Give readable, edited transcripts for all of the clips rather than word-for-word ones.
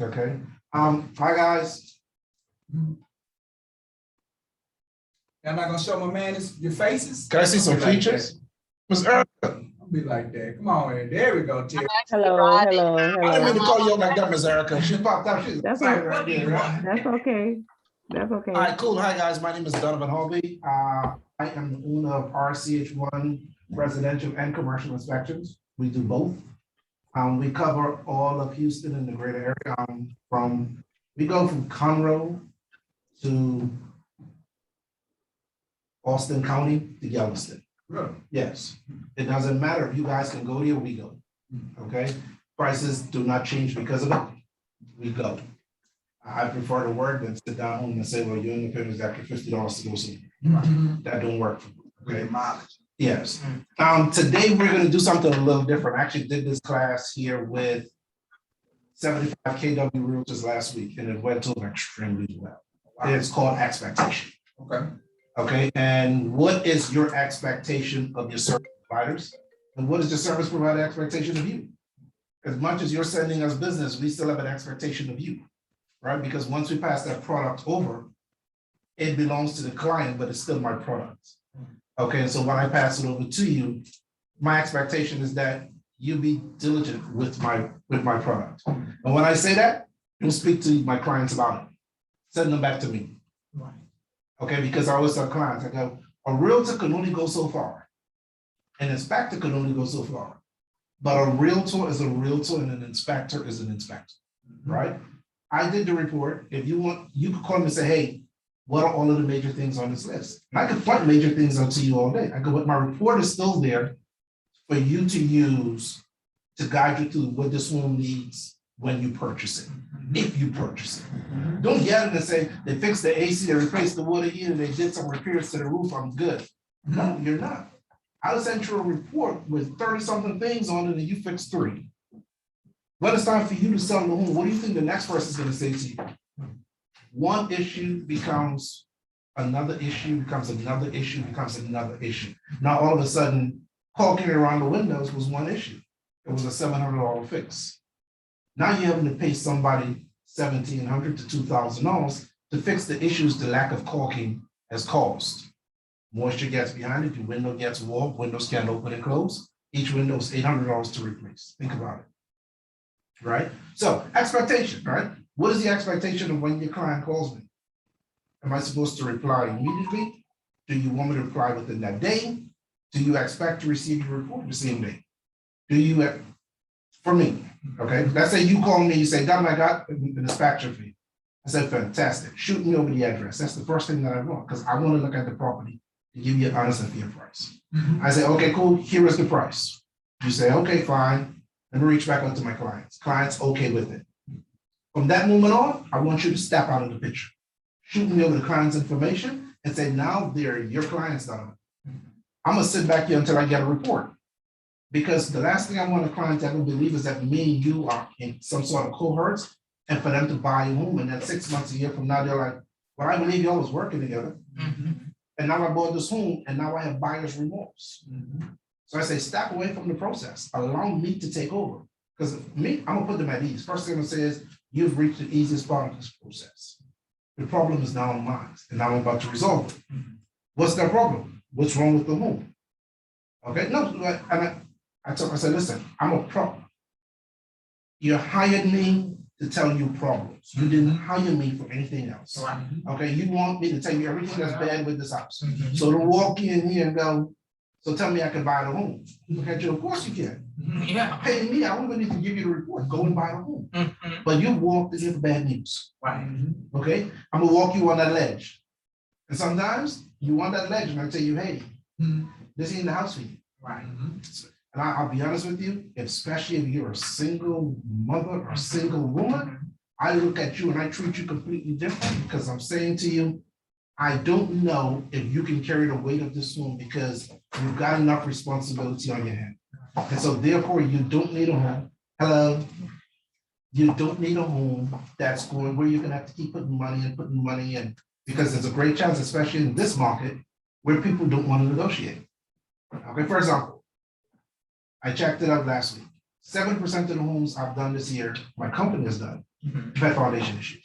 Okay. Hi guys. I'm not gonna show my man your faces. Can I see some I'll be like features? Ms. Erica, I'll be like that. Come on in. There we go, Terry. Hello, hello, I didn't mean hello. to call you up like that, Ms. Erica. She popped out. She's That's excited okay. right there, right? That's okay. That's okay. All right, cool. Hi guys, my name is Donovan Holby. I am the owner of RSCH residential and commercial inspections. We do both. We cover all of Houston and the greater area. We go from Conroe to Austin County to Galveston. Really? Yes, it doesn't matter if you guys can go there, we go. Okay, prices do not change because of it. We go. I prefer to work than sit down home and say, well, you're independent, exactly $50 to go see. That don't work for me. Okay. Yes. Today we're going to do something a little different. I actually did this class here with 75 KW realtors last week, and it went over extremely well. It's called expectation. Okay. Okay, and what is your expectation of your service providers? And what is the service provider expectation of you? As much as you're sending us business, we still have an expectation of you, right? Because once we pass that product over, it belongs to the client, but it's still my product. Okay, so when I pass it over to you, my expectation is that you be diligent with my product. And when I say that, you'll speak to my clients about it. Send them back to me. Right. Okay, because I always tell clients, I go, a realtor can only go so far. An inspector can only go so far. But a realtor is a realtor and an inspector is an inspector, right? I did the report. If you want, you could call me and say, hey, what are all of the major things on this list? And I could point major things out to you all day. I go, but my report is still there for you to use to guide you through what this home needs when you purchase it, if you purchase it. Don't get it and say, they fixed the AC, they replaced the water heater, they did some repairs to the roof, I'm good. No, you're not. I'll send you a report with 30-something things on it and you fix 3. When it's time for you to sell the home, what do you think the next person is gonna say to you? One issue becomes another issue, becomes another issue, becomes another issue. Now, all of a sudden, caulking around the windows was one issue. It was a $700 fix. Now you're having to pay somebody $1,700 to $2,000 to fix the issues the lack of caulking has caused. Moisture gets behind it, your window gets warm, windows can't open and close. Each window is $800 to replace. Think about it, right? So expectation, right? What is the expectation of when your client calls me? Am I supposed to reply immediately? Do you want me to reply within that day? Do you expect to receive your report the same day? Do you, for me, okay, let's say you call me, you say, Don, I got an inspection for you. I said, fantastic, shoot me over the address. That's the first thing that I want, because I want to look at the property to give you an honest and fair price. I say, okay, cool, here is the price. You say, okay, fine. Let me reach back out to my clients. Clients okay with it. From that moment on, I want you to step out of the picture. Shoot me over the client's information and say, now they're your clients, Donovan. I'm gonna sit back here until I get a report. Because the last thing I want a client to ever believe is that me and you are in some sort of cohorts and for them to buy a home and then 6 months, a year from now, they're like, well, I believe y'all was working together. And now I bought this home and now I have buyer's remorse. So I say, step away from the process. Allow me to take over. Because me, I'm gonna put them at ease. First thing I'm gonna say is, you've reached the easiest part of this process. The problem is now mine and now I'm about to resolve it. What's the problem? What's wrong with the home? Okay, no, and I said, listen, I'm a pro. You hired me to tell you problems. You didn't hire me for anything else. Okay, you want me to tell you everything that's bad with this house. So to walk in here and go, so tell me I can buy the home. Look at you, of course you can. Yeah. Pay me, I don't even need to give you the report. Go and buy the home. But you walked in with bad news. Right. Okay, I'm gonna walk you on that ledge. And sometimes you on that ledge and I tell you, hey, this ain't the house for you. Right. And I'll be honest with you, especially if you're a single mother or single woman, I look at you and I treat you completely different because I'm saying to you, I don't know if you can carry the weight of this home because you've got enough responsibility on your head. And so therefore you don't need a home. Hello. You don't need a home that's going where you're gonna have to keep putting money in because there's a great chance, especially in this market, where people don't want to negotiate. Okay, for example, I checked it out last week. 7% of the homes I've done this year, my company has done, you've had foundation issues.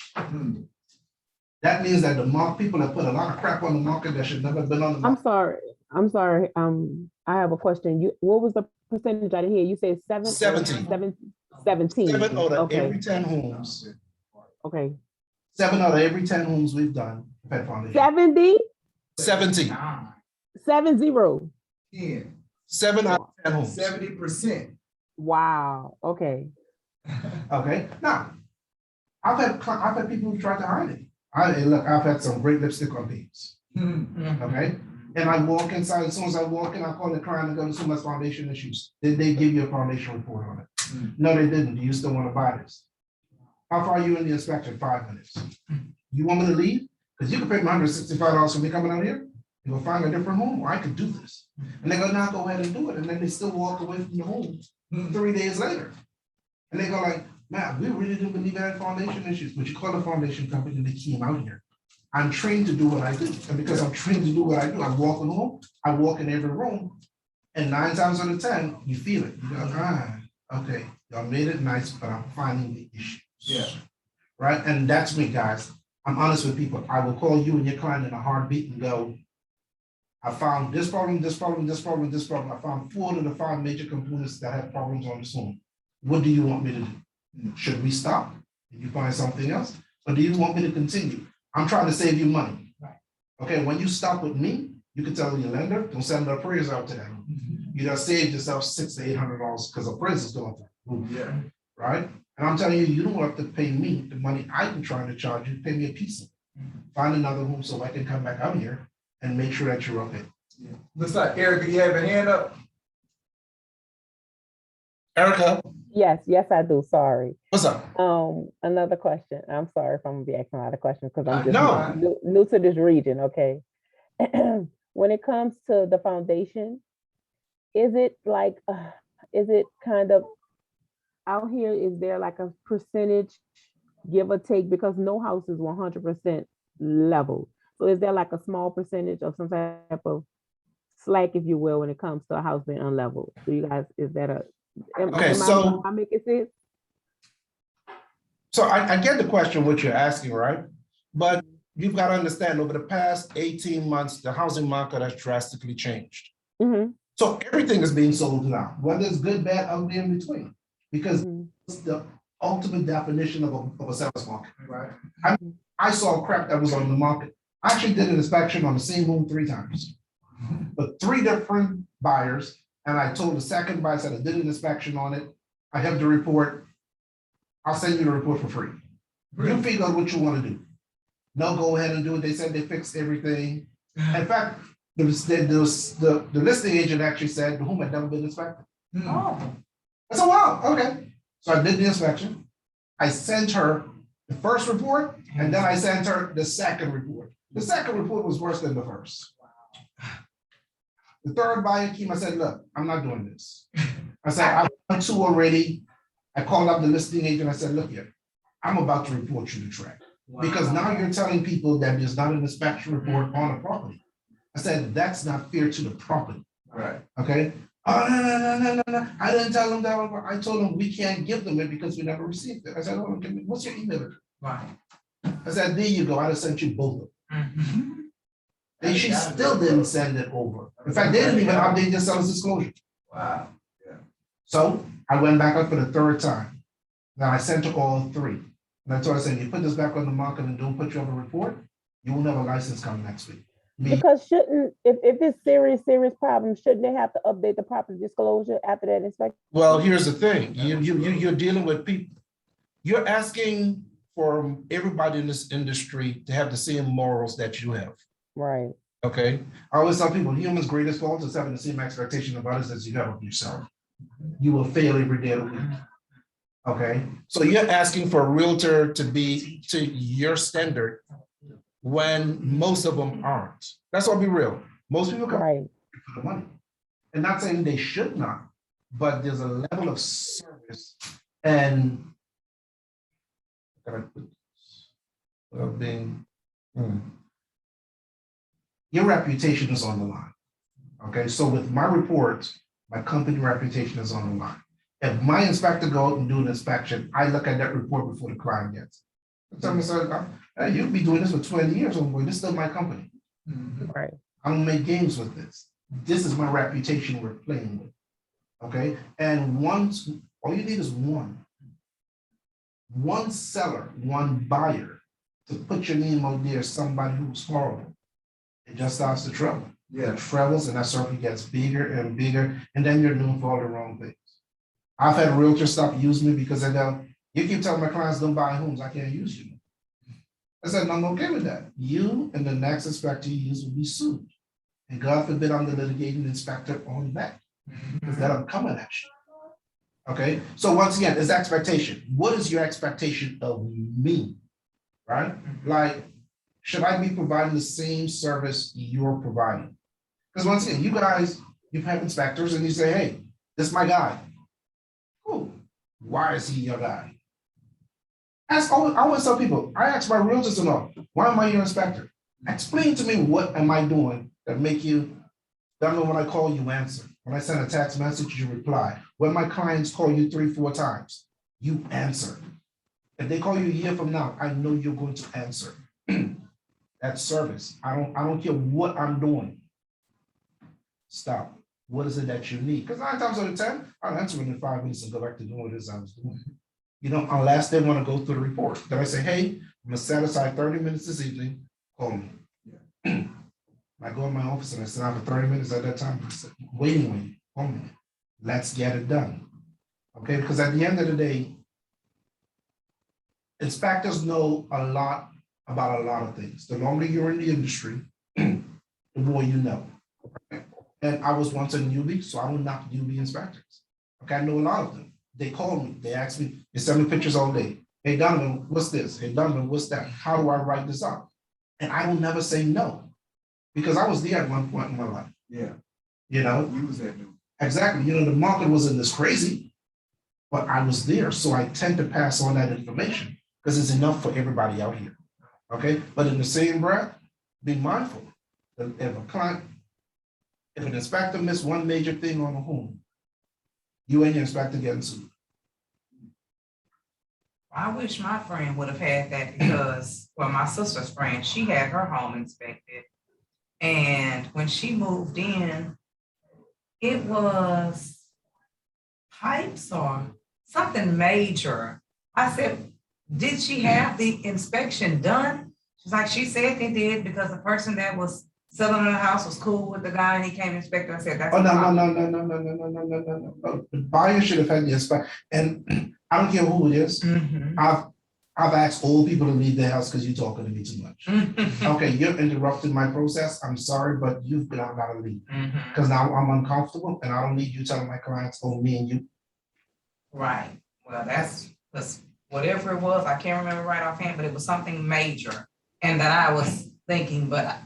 That means that the people that put a lot of crap on the market that should never have been on the I'm market. sorry. I'm sorry. I have a question. What was the percentage I didn't hear? You said 17. 17. 7 out of Okay. every 10 homes, Okay. 7 out of every 10 homes we've done have had foundation. 70? 17. 70. 10, 7 out of 10 homes. 70%. Wow. Okay. Okay. Now, I've had people who tried to hide it. I've had some great lipstick on things. Okay. And I walk inside, as soon as I walk in, I call the client and go, "So much foundation issues." Did they give you a foundation report on it? No, they didn't. Do you still want to buy this? How far are you in the inspection? 5 minutes. You want me to leave? Because you can pay me $165 for me coming out here and go find a different home, or I could do this. And they go, "Now go ahead and do it." And then they still walk away from the home 3 days later. And they go like, "Man, we really didn't believe I had foundation issues." But you call the foundation company and they came out here. I'm trained to do what I do. And because I'm trained to do what I do, I walk in home, I walk in every room, and 9 times out of 10, you feel it. You go, okay, y'all made it nice, but I'm finding the issues. Yeah. Right? And that's me, guys. I'm honest with people. I will call you and your client in a heartbeat and go, "I found this problem, this problem, this problem, this problem. I found 4 of the 5 major components that have problems on this home. What do you want me to do? Should we stop? Did you find something else? Or do you want me to continue? I'm trying to save you money." Okay, when you stop with me, you can tell your lender, "Don't send the appraisers out to them. You just saved yourself $600 to $800 because appraisers going through." Yeah. Right? And I'm telling you, you don't have to pay me the money I'm trying to charge you. Pay me a piece of it. Find another home so I can come back out here and make sure that you're okay. Yeah. Looks like Erica, you have a hand up. Erica, Yes, I do. Sorry. what's up? Another question. I'm sorry if I'm gonna be asking a lot of questions because I'm just No. new to this region. Okay. When it comes to the foundation, is it like, is it kind of out here? Is there like a percentage, give or take? Because no house is 100% level. So is there like a small percentage of some type of slack, if you will, when it comes to a house being unleveled? Do you guys, is that a, am I making sense? So I get the question, what you're asking, right? But you've got to understand, over the past 18 months, the housing market has drastically changed. So everything is being sold now, whether it's good, bad, ugly, in between, because it's the ultimate definition of a seller's market. Right. I saw crap that was on the market. I actually did an inspection on the same home 3 times, but 3 different buyers. And I told the second buyer, I said, "I did an inspection on it. I have the report. I'll send you the report for free. You figure out what you want to do." No, go ahead and do it. They said they fixed everything. In fact, the listing agent actually said the home had never been inspected. Oh, I said, "Wow, okay." So I did the inspection. I sent her the first report, and then I sent her the second report. The second report was worse than the first. The third buyer came, I said, "Look, I'm not doing this." I said, "I've done 2 already." I called up the listing agent. I said, "Look here, I'm about to report you to track." Because now you're telling people that there's not an inspection report on a property. I said, "That's not fair to the property." Right. Okay. "Oh, no. I didn't tell them that. I told them we can't give them it because we never received it." I said, "Oh, what's your email address?" Right. I said, "There you go. I just sent you both of them." And she still didn't send it over. In fact, they didn't even update their seller's disclosure. Wow. Yeah. So I went back up for the 3rd time. Now I sent her all 3. And I told her, I said, "You put this back on the market and don't put you on a report, you won't have a license coming next week." Because shouldn't, if it's serious problems, shouldn't they have to update the property disclosure after that inspection? Well, here's the thing. You're dealing with people. You're asking for everybody in this industry to have the same morals that you have. Right. Okay. I always tell people, humans' greatest fault is having the same expectation of others as you have of yourself. You will fail every day of the week. Okay. So you're asking for a realtor to be to your standard when most of them aren't. That's what I'll be real. Most people come for the money. And not saying they should not, but there's a level of service and being. Your reputation is on the line. Okay, so with my reports, my company reputation is on the line. If my inspector go out and do an inspection, I look at that report before the client gets it. Tell me, sir, hey, you'll be doing this for 20 years, homeboy. This is still my company. Right. I don't make games with this. This is my reputation we're playing with. Okay. And once, all you need is one seller, one buyer to put your name out there, somebody who's horrible. It just starts to trouble. It travels and that circle gets bigger and bigger, and then you're known for all the wrong things. I've had realtors stop using me because they go, you keep telling my clients don't buy homes, I can't use you. I said, no, I'm okay with that. You and the next inspector you use will be sued. And God forbid I'm the litigating inspector on that. Because that I'm coming at you. Okay, so once again, it's expectation. What is your expectation of me? Right? Like, should I be providing the same service you're providing? Because once again, you guys, you've had inspectors and you say, hey, this is my guy. Cool. Why is he your guy? I always tell people, I ask my realtors to know, why am I your inspector? Explain to me what am I doing that make you, that when I call you answer. When I send a text message, you reply. When my clients call you 3-4 times, you answer. If they call you a year from now, I know you're going to answer. That's service. I don't care what I'm doing. Stop. What is it that you need? Because 9 times out of 10, I'll answer in 5 minutes and go back to doing what it is I was doing. You know, unless they want to go through the report. Then I say, hey, I'm gonna set aside 30 minutes this evening, call me. I go in my office and I sit down for 30 minutes at that time, waiting, call me. Let's get it done. Okay, because at the end of the day, inspectors know a lot about a lot of things. The longer you're in the industry, the more you know. And I was once a newbie, so I don't knock newbie inspectors. Okay, I know a lot of them. They call me, they ask me, they send me pictures all day. Hey, Donovan, what's this? Hey, Donovan, what's that? How do I write this up? And I will never say no, because I was there at one point in my life. Yeah. You know? You was that dude. Exactly. You know, the market wasn't this crazy, but I was there. So I tend to pass on that information because it's enough for everybody out here. Okay. But in the same breath, be mindful that if an inspector missed one major thing on a home, you and your inspector getting sued. I wish my friend would have had that because, well, my sister's friend, she had her home inspected. And when she moved in, it was pipes or something major. I said, did she have the inspection done? She's like, she said they did because the person that was selling her house was cool with the guy and he came inspect her. I said, that's Oh, no. The buyer should have had the inspection. And I don't care who it is. Mm-hmm. I've asked old people to leave their house because you're talking to me too much. Okay, you're interrupting my process. I'm sorry, but you've got to leave. Because now I'm uncomfortable and I don't need you telling my clients, oh, me and you. Right. Well, that's whatever it was. I can't remember right offhand, but it was something major. And that I was thinking, but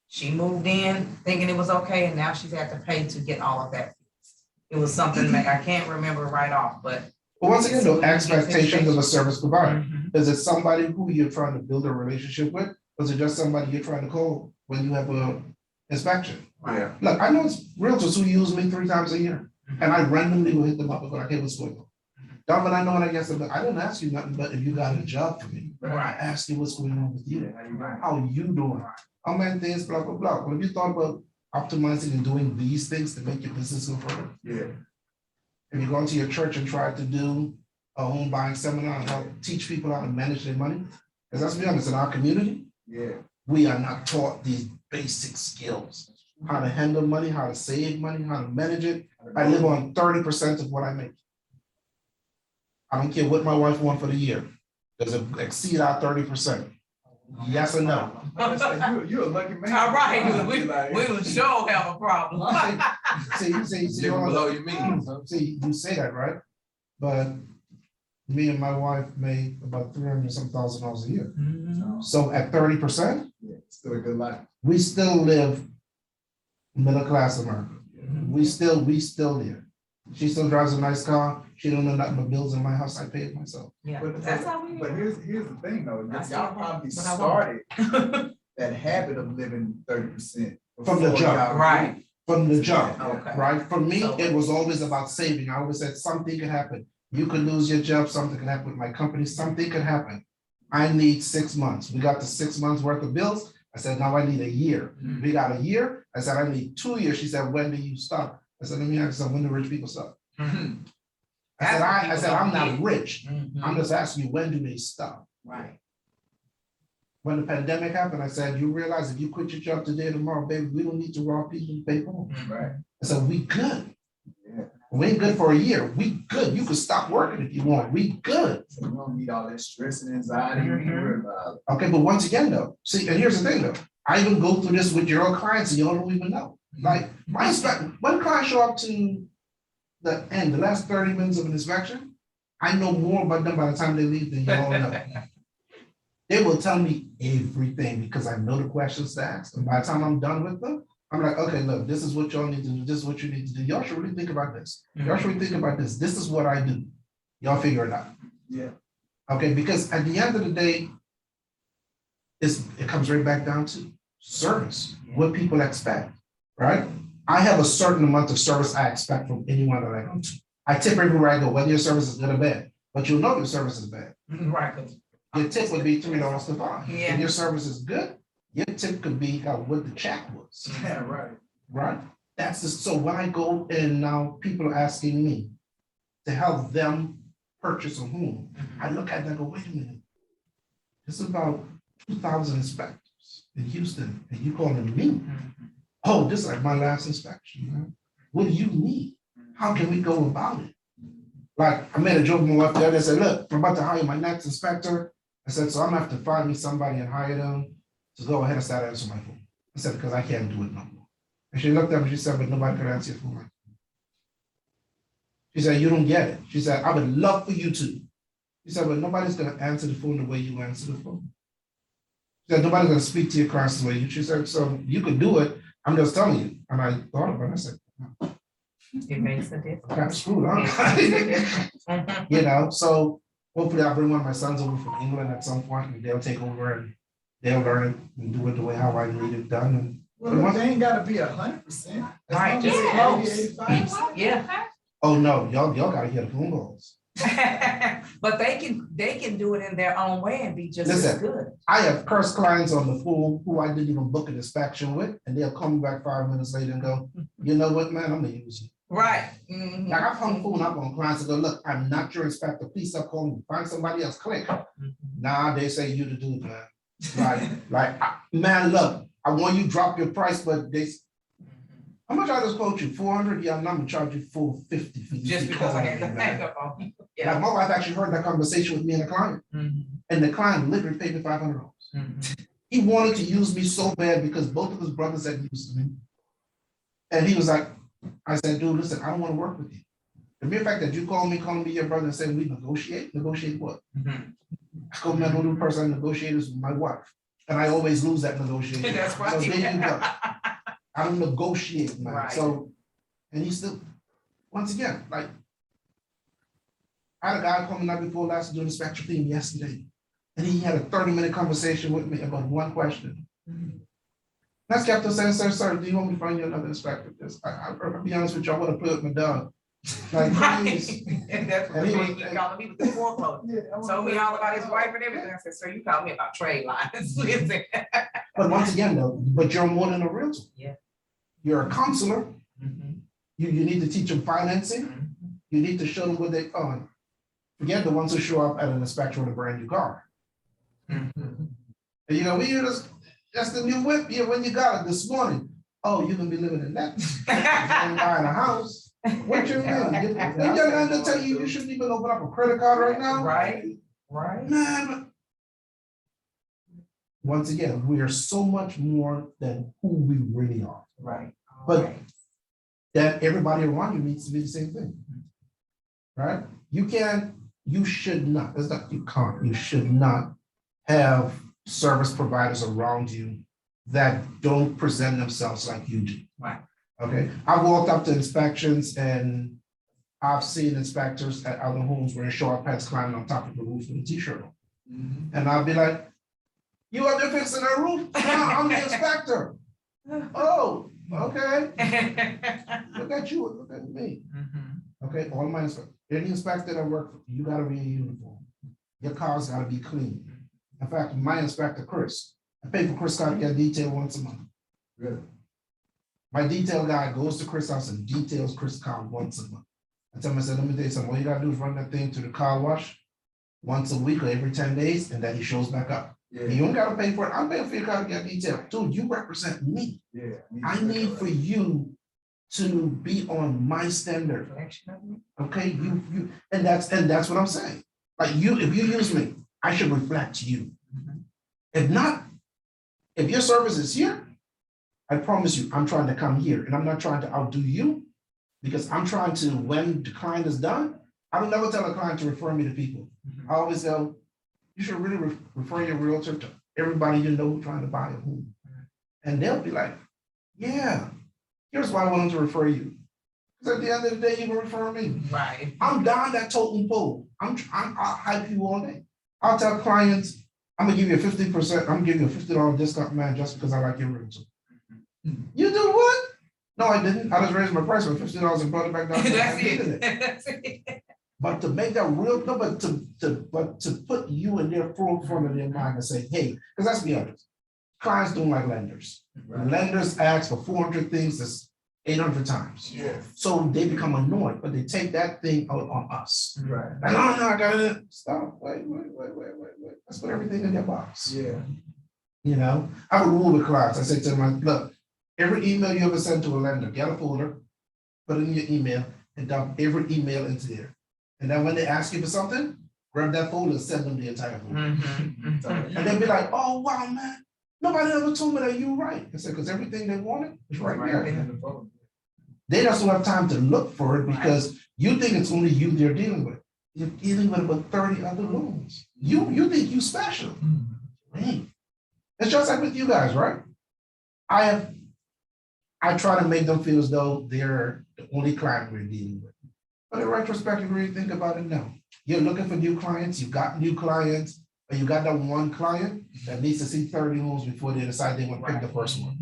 she moved in thinking it was okay, and now she's had to pay to get all of that fixed. It was something that I can't remember right off, but. But once again, the expectations of a service provider. Is it somebody who you're trying to build a relationship with? Or is it just somebody you're trying to call when you have a inspection? Yeah. Look, I know realtors who use me 3 times a year, and I randomly will hit them up and go, okay, what's going on? Donovan, I know when I get something, I didn't ask you nothing, but if you got a job for me, I asked you what's going on with you. How are you doing? How many things, blah, blah, blah. Well, have you thought about optimizing and doing these things to make your business go further? Yeah. If you go into your church and try to do a home buying seminar and help teach people how to manage their money, because let's be honest, in our community, we are not taught these basic skills. How to handle money, how to save money, how to manage it. I live on 30% of what I make. I don't care what my wife wants for the year. Does it exceed our 30%? Yes or no? You're a lucky man. All right, we would sure have a problem. See, below your means. See, you say that, right? But me and my wife make about $300,000 a year. So at 30%, Still a good life. we still live middle class America. We still there. She still drives a nice car. She don't know nothing but bills in my house. I pay it myself. Yeah, But that's how we. But here's the thing though, I see y'all it, probably but I won't. started that habit of living 30% From the jump. Right. from the jump, Okay. right? For me, So- it was always about saving. I always said something could happen. You could lose your job, something could happen with my company, something could happen. I need 6 months. We got the 6 months worth of bills. I said, now I need a year. We got a year. I said, I need 2 years. She said, when do you stop? I said, let me ask you something, when do rich people stop? Mhm. I said, I'm not That's rich. Mhm. I'm just asking you, when do they stop? Right. When the pandemic happened, I said, you realize if you quit your job today or tomorrow, baby, we don't need to rob people to pay for. Right. I said, we good. Yeah. We ain't good for a year. We good. You can stop working if you want. We good. So you don't need all that stress and anxiety. You ain't worried about it. Okay, but once again though, see, and here's the thing though, I even go through this with your own clients and y'all don't even know. Like, my when clients show up to the end, the last 30 minutes of an inspection, I know more about them by the time they leave than y'all know. They will tell me everything because I know the questions to ask. And by the time I'm done with them, I'm like, okay, look, this is what y'all need to do. This is what you need to do. Y'all should really think about this. Y'all should really think about this. This is what I do. Y'all figure it out. Yeah. Okay, because at the end of the day, it comes right back down to service, what people expect, right? I have a certain amount of service I expect from anyone that I go to. I tip everywhere I go, whether your service is good or bad, but you'll know your service is bad. Right. 'Cause Your tip would be $3 to $5. Yeah. If your service is good, your tip could be what the check was, Yeah, right. right? That's the, so when I go and now people are asking me to help them purchase a home, I look at it and I go, wait a minute. This is about 2,000 inspectors in Houston, and you calling me? Oh, this is like my last inspection, man. What do you need? How can we go about it? Like, I made a joke with my wife the other day, I said, look, I'm about to hire my next inspector. I said, so I'm gonna have to find me somebody and hire them to go ahead and start answering my phone. I said, because I can't do it no more. And she looked at me, she said, but nobody could answer your phone. She said, you don't get it. She said, I would love for you to. She said, but nobody's gonna answer the phone the way you answer the phone. She said, nobody's gonna speak to your clients the way you. She said, so you could do it. I'm just telling you. And I thought about it. I said, It makes a difference. kind of screwed, huh? Mhm. You know, so hopefully I'll bring one of my sons over from England at some point and they'll take over and they'll learn it and do it the way how I need it done. And Well, look, they ain't gotta be 100%. Right, Just just 85%. Yeah. oh no, y'all gotta hear the phone calls. But they can do it in their own way and be just as Listen. good. I have cursed clients on the phone who I didn't even book an inspection with, and they'll come back 5 minutes later and go, you know what, man, I'm gonna use you. Right. Mhm. Like I've hung phone up on clients and go, look, I'm not your inspector, please stop calling me, find somebody else, click. Nah, they say you to do it, man. Man, look, I want you to drop your price, but how much I just quote you? 400? Yeah, I'm gonna charge you 450 for you. Just keep because I calling had to me, hang man. up on you. Like Yeah. my wife actually heard that conversation with me and the client, Mhm. and the client literally paid me $500. Mhm. He wanted to use me so bad because both of his brothers had used me. And he was like, I said, dude, listen, I don't want to work with you. The mere fact that you calling me your brother and saying we negotiate what? Mhm. I go, man, the only person I negotiate is with my wife. And I always lose that negotiation. That's right. So there you go. I don't negotiate, man. Right. So, and he still, once again, like, I had a guy coming up before last doing the spectrum thing yesterday. And he had a 30-minute conversation with me about one question. Mhm. That's kept on saying, sir, do you want me to find you another inspector? I'll be honest with you, I want to play with my dog. Like, please. And that's what And he he was- called me with the foreclosure. Yeah, Told me all about his wife and everything. I said, sir, you called me about trade lines. Listen. But once again, though, but you're more than a realtor. Yeah. You're a counselor. Mhm. You need to teach them financing. Mhm. You need to show them what they own. Forget the ones who show up at an inspection with a brand new car. Mhm. And you know, that's the new whip. Yeah, when you got it this morning. Oh, you can be living in that. You ain't buying a house. What you mean? They just tell you shouldn't even open up a credit card right now. Right. Right. Man, but once again, we are so much more than who we really are. Right. But- Right. That everybody around you needs to be the same thing. Right? You should not, it's not, you can't, you should not have service providers around you that don't present themselves like you do. Right. Okay, I've walked up to inspections and I've seen inspectors at other homes where short pants climbing on top of the roof with a t-shirt on. Mhm. And I'll be like, you out there fixing that roof? No, I'm the inspector. Oh, Okay, look at you, look at me. Okay, all my inspectors, any inspector that work, you gotta be in uniform. Your car's gotta be clean. In fact, my inspector, Chris, I pay for Chris to get detail once a month. Really? My detail guy goes to Chris' house and details Chris' car once a month. I tell him, I said, let me tell you something, all you gotta do is run that thing to the car wash once a week or every 10 days, and then he shows back up. Yeah. You don't gotta pay for it, I'm paying for your car to get detailed. Dude, you represent me. Yeah. I need for you to be on my standard. Okay, and that's what I'm saying. Like you, if you use me, I should reflect you. If not, if your service is here, I promise you, I'm trying to come here, and I'm not trying to outdo you, because I'm trying to, when the client is done, I don't never tell a client to refer me to people. I always go, you should really refer your realtor to everybody you know trying to buy a home. And they'll be like, yeah, here's why I wanted to refer you. Because at the end of the day, you can refer me. Right. I'm down that totem pole. I'll hype you all day. I'll tell clients, I'm gonna give you a 50%, I'm gonna give you a $50 discount, man, just because I like your realtor. You do what? No, I didn't. I just raised my price by $50 and brought it back down. That's I did it. That's it. But to make that real, no, but to put you in their forefront of their mind and say, hey, because let's be honest, clients don't like lenders. Right. Lenders ask for 400 things that's 800 times. Yeah. So they become annoyed, but they take that thing out on us. Right. Like, oh no, I got it. Stop. Wait. Let's put everything in their box. Yeah. You know, I have a rule with clients. I say to them, look, every email you ever send to a lender, get a folder, put it in your email, and dump every email into there. And then when they ask you for something, grab that folder and send them the entire folder. And they'll be like, oh wow, man, nobody ever told me that you were right. I said, because everything they wanted is right there. They just don't have time to look for it because you think it's only you they're dealing with. You're dealing with about 30 other loans. You think you special. Man. It's just like with you guys, right? I try to make them feel as though they're the only client we're dealing with. But in retrospect, if you really think about it, no. You're looking for new clients, you got new clients, or you got that one client that needs to see 30 homes before they decide they want to pick the first one.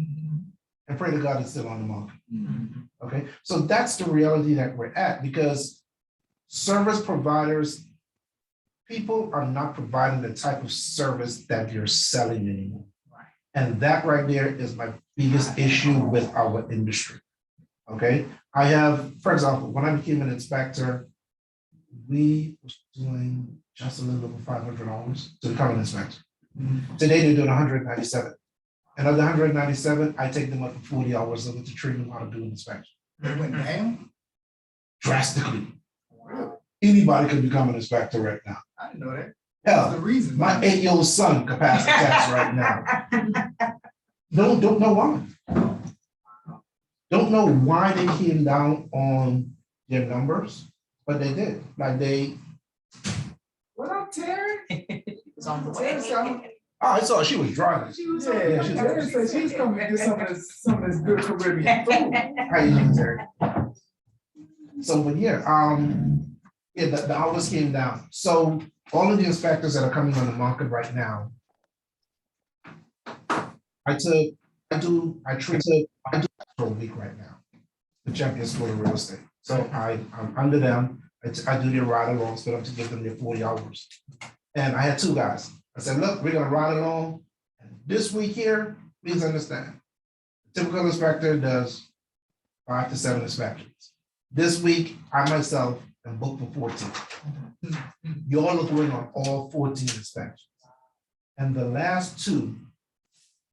And pray to God it's still on the market. Okay, so that's the reality that we're at, because service providers, people are not providing the type of service that you're selling anymore. And that right there is my biggest issue with our industry. Okay, I have, for example, when I became an inspector, we was doing just a little over $500 to become an inspector. Today they're doing 197. And of the 197, I take them up for 40 hours of it to train them how to do an inspection. They went down? Drastically. Anybody could become an inspector right now. I didn't know that. Hell, That's the reason. my 8-year-old son can pass the test right now. Don't know why. Don't know why they came down on their numbers, but they did. Like they. What up, Terry? It's on the Terry way. said, Oh, I saw she was driving. yeah, she's Terry said she's coming to get some of this good Caribbean food. How you doing, Terry? So, but yeah, the hours came down. So all of the inspectors that are coming on the market right now, I do for a week right now, the Champions School of Real Estate. So I'm under them. I do their ride alongs for them to give them their 40 hours. And I had two guys. I said, look, we're gonna ride along. And this week here, please understand, the typical inspector does 5 to 7 inspections. This week, I myself am booked for 14. You all are going on all 14 inspections. And the last 2,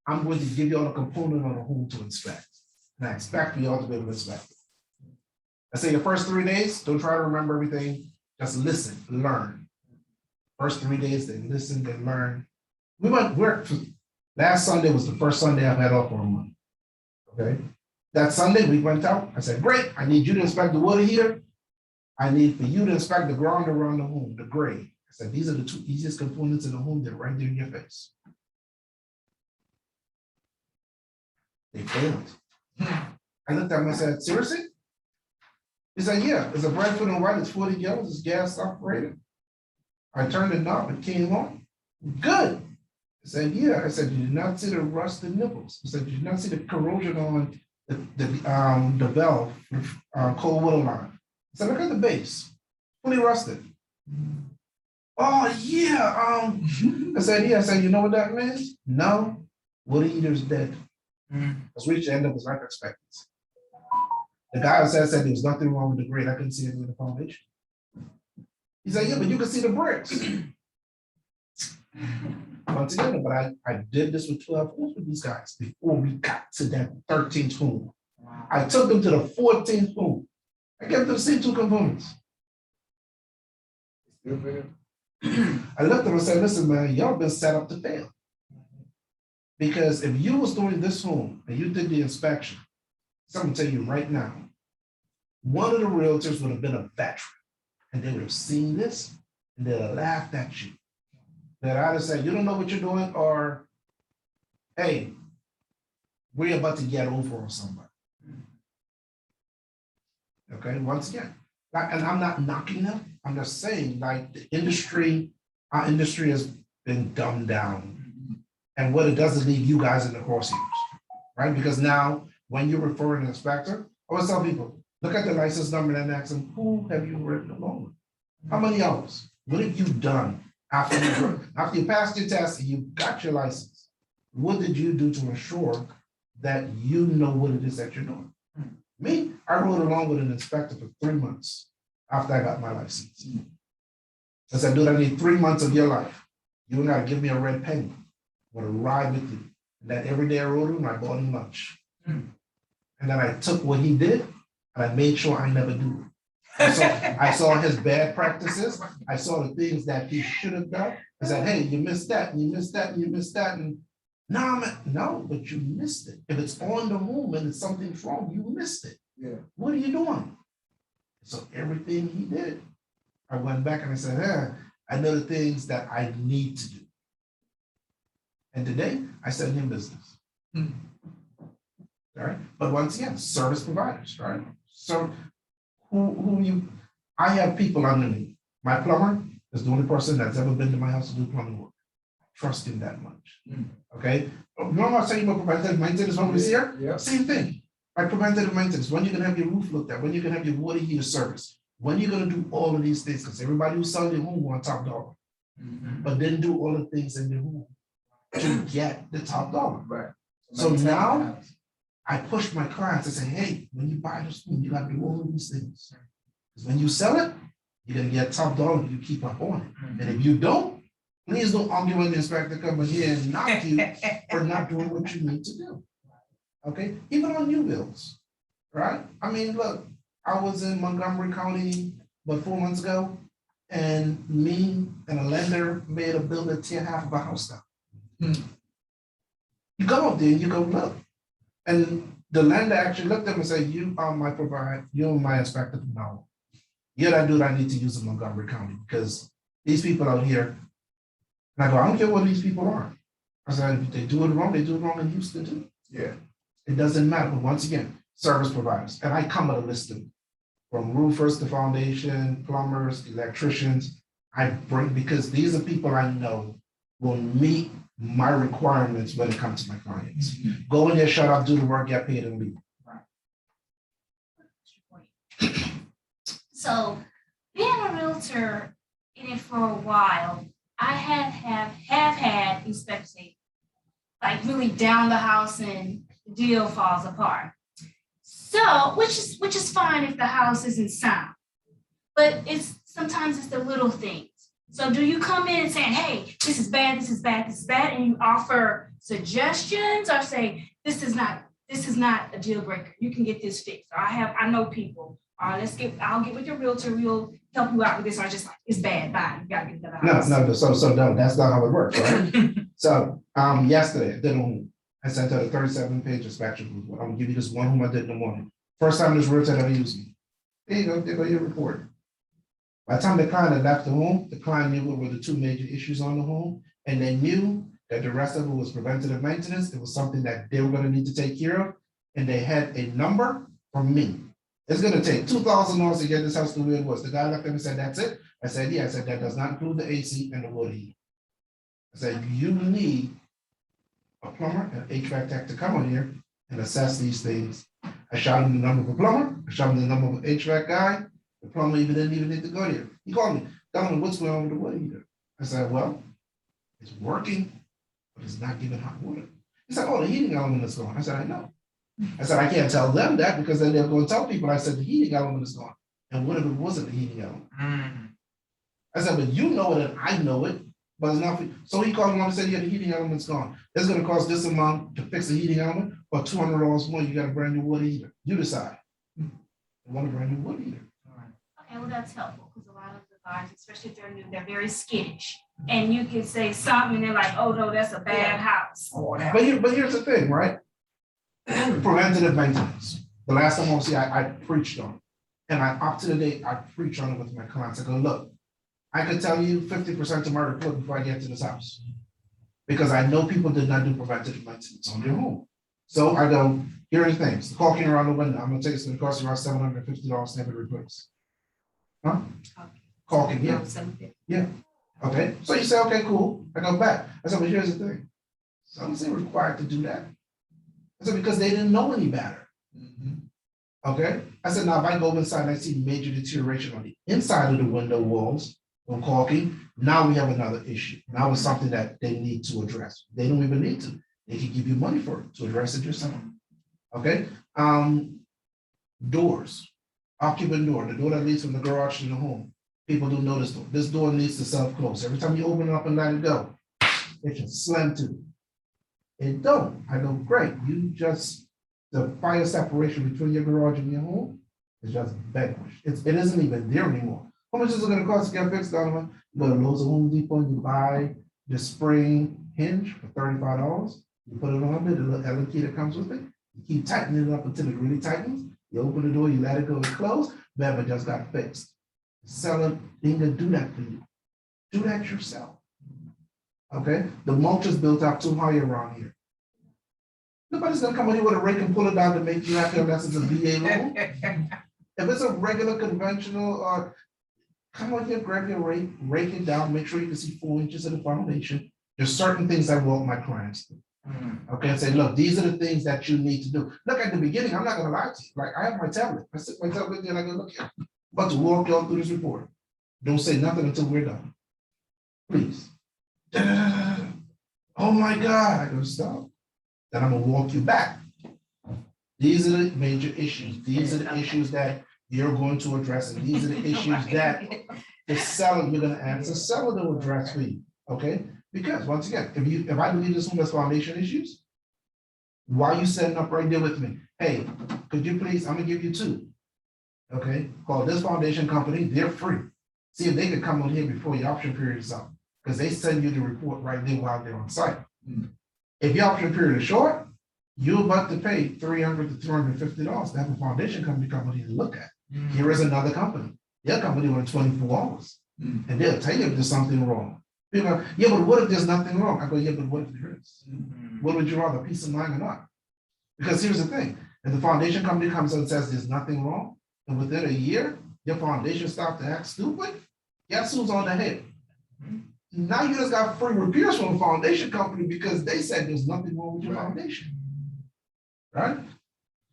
I'm going to give you all a component on a home to inspect. And I expect you all to be able to inspect it. I say your first 3 days, don't try to remember everything, just listen, learn. First 3 days, they listen, they learn. We went work. Last Sunday was the first Sunday I've had off for a month. Okay. That Sunday we went out. I said, great, I need you to inspect the water heater. I need for you to inspect the ground around the home, the grade. I said, these are the 2 easiest components in the home. They're right there in your face. They failed. I looked at him and said, seriously? He said, yeah, it's a Bradford and White, it's 40 gallons, it's gas operated. I turned the knob, it came on. Good. I said, yeah. I said, you did not see the rusted nipples. I said, you did not see the corrosion on the valve, cold water line. I said, look at the base, fully rusted. Oh, yeah, I said, yeah, I said, you know what that means? No, water heater's dead. Let's reach the end of his life expectancy. The guy said there was nothing wrong with the grade. I couldn't see it in the foundation. He said, yeah, but you can see the bricks. Once again, but I did this with 12 holes with these guys before we got to that 13th hole. Wow. I took them to the 14th hole. I gave them the same two components. I looked at them and said, listen, man, y'all been set up to fail. Because if you was doing this home and you did the inspection, someone tell you right now, one of the realtors would have been a veteran and they would have seen this and they'd have laughed at you. They'd either say, you don't know what you're doing, or hey, we're about to get over on somebody. Okay, once again, and I'm not knocking them. I'm just saying, like, the industry, our industry has been dumbed down. And what it does is leave you guys in the crosshairs, right? Because now, when you refer an inspector, I always tell people, look at the license number and ask them, who have you written along with? How many hours? What have you done after you passed your test and you got your license? What did you do to ensure that you know what it is that you're doing? Me, I rode along with an inspector for 3 months after I got my license. I said, dude, I need 3 months of your life. You gotta give me a red penny. I want to ride with you. And that every day I rode him, I bought him lunch. And then I took what he did and I made sure I never do it. I saw his bad practices. I saw the things that he should have done. I said, hey, you missed that, and you missed that, and you missed that. And no, but you missed it. If it's on the home and it's something's wrong, you missed it. Yeah. What are you doing? So everything he did, I went back and I said, I know the things that I need to do. And today I send him business. All right. But once again, service providers, right? So I have people under me. My plumber is the only person that's ever been to my house to do plumbing work. I trust him that much. Okay. Remember I was saying about preventative maintenance when we was here? Yeah. Same thing. Like preventative maintenance, when you're gonna have your roof looked at, when you're gonna have your water heater service, when you're gonna do all of these things, because everybody who's selling their home want top dollar, but then do all the things in the home to get the top dollar. Right. So now I push my clients and say, hey, when you buy this home, you gotta do all of these things. Because when you sell it, you're gonna get top dollar if you keep up on it. And if you don't, please don't argue when the inspector comes in here and knock you for not doing what you need to do. Okay, even on new builds, right? I mean, look, I was in Montgomery County, 4 months ago, and me and a lender made a builder tear half of a house down. You go up there and you go look, and the lender actually looked at them and said, you are my provider, you're my inspector from now on. You're that dude I need to use in Montgomery County, because these people out here, and I go, I don't care what these people are. I said, if they do it wrong in Houston too. Yeah. It doesn't matter, but once again, service providers, and I come with a list of them, from roofers to foundation, plumbers, electricians. I bring, because these are people I know will meet my requirements when it comes to my clients. Go in there, shut up, do the work, get paid, and leave. So being a realtor in it for a while, I have had inspectors like really down the house and the deal falls apart. So, which is fine if the house isn't sound, but sometimes it's the little things. So do you come in and saying, hey, this is bad, this is bad, this is bad, and you offer suggestions or say, this is not a deal breaker. You can get this fixed. Or I know people. I'll get with your realtor, we'll help you out with this. Or just like, it's bad, bye. You gotta get another house. No, no, that's not how it works, right? So yesterday, I sent out a 37-page inspection report. I'm gonna give you this one whom I did in the morning. First time this realtor ever used me. There you go your report. By the time the client had left the home, the client knew what were the two major issues on the home, and they knew that the rest of it was preventative maintenance. It was something that they were gonna need to take care of, and they had a number from me. It's gonna take $2,000 to get this house to where it was. The guy looked at me and said, that's it? I said, yeah. I said, that does not include the AC and the water heater. I said, you need a plumber and HVAC tech to come on here and assess these things I shot him the number of a plumber, I shot him the number of an HVAC guy. The plumber didn't even need to go there. He called me, tell me what's going on with the water heater. I said, well, it's working, but it's not giving hot water. He said, oh, the heating element is gone. I said, I know. I said, I can't tell them that because then they're going to tell people I said the heating element is gone. And what if it wasn't the heating element? I said, but you know it and I know it, but it's not. So he called me and said, yeah, the heating element's gone. It's going to cost this amount to fix the heating element, or $200 more, you got a brand new water heater. You decide. You want a brand new water heater. Okay, well, that's helpful because a lot of the guys, especially if they're new, they're very skittish. And you can say something and they're like, oh no, that's a bad house. But here's the thing, right? Preventative maintenance. The last time I preached on it. And up to the date, I preach on it with my clients. I go, look, I could tell you 50% of my report before I get to this house. Because I know people did not do preventative maintenance on their home. So I go, here are the things. The caulking around the window, I'm gonna tell you it's gonna cost you around $750 to have it replaced. Huh? Caulking, yeah. Yeah. Okay. So you say, okay, cool. I go back. I said, but here's the thing. Someone's required to do that. I said, because they didn't know any better. Okay. I said, now if I go inside and I see major deterioration on the inside of the window walls on caulking, now we have another issue. Now it's something that they need to address. They don't even need to. They can give you money for it to address it yourself. Okay. Doors, occupant door, the door that leads from the garage to the home. People don't know this door. This door needs to self-close. Every time you open it up and let it go, it should slam to. It don't. I go, great. You just, the fire separation between your garage and your home is just vanquished. It isn't even there anymore. How much is it going to cost to get fixed, Donovan? You go to Lowe's or Home Depot and you buy the spring hinge for $35. You put it on there, the little Allen key that comes with it. You keep tightening it up until it really tightens. You open the door, you let it go, it close. Bam, it just got fixed. Seller ain't gonna do that for you. Do that yourself. Okay? The mulch is built up too high around here. Nobody's gonna come in here with a rake and pull it down to make you happy unless it's a VA loan. If it's a regular conventional, come on here, grab your rake, rake it down, make sure you can see 4 inches of the foundation. There's certain things I want my clients to do. Okay, and say, look, these are the things that you need to do. Look, at the beginning, I'm not gonna lie to you. Like, I have my tablet. I sit my tablet there and I go, look here. I'm about to walk y'all through this report. Don't say nothing until we're done. Please. Oh my God, I go, stop. Then I'm gonna walk you back. These are the major issues. These are the issues that you're going to address, and these are the issues that the seller, you're gonna ask the seller to address for you, okay? Because once again, if I believe this one has foundation issues, why are you setting up right there with me? Hey, could you please, I'm gonna give you 2. Okay, call this foundation company, they're free. See if they can come on here before your option period is up, because they send you the report right there while they're on site. If your option period is short, you're about to pay $300 to $350 to have a foundation company come on here and look at. Here is another company. Their company went 24 hours, and they'll tell you if there's something wrong. People are, yeah, but what if there's nothing wrong? I go, yeah, but what if there is? What would you rather, peace of mind or not? Because here's the thing, if the foundation company comes and says there's nothing wrong, and within a year, your foundation starts to act stupid, guess who's on the head? Now you just got free repairs from the foundation company because they said there's nothing wrong with your foundation, right?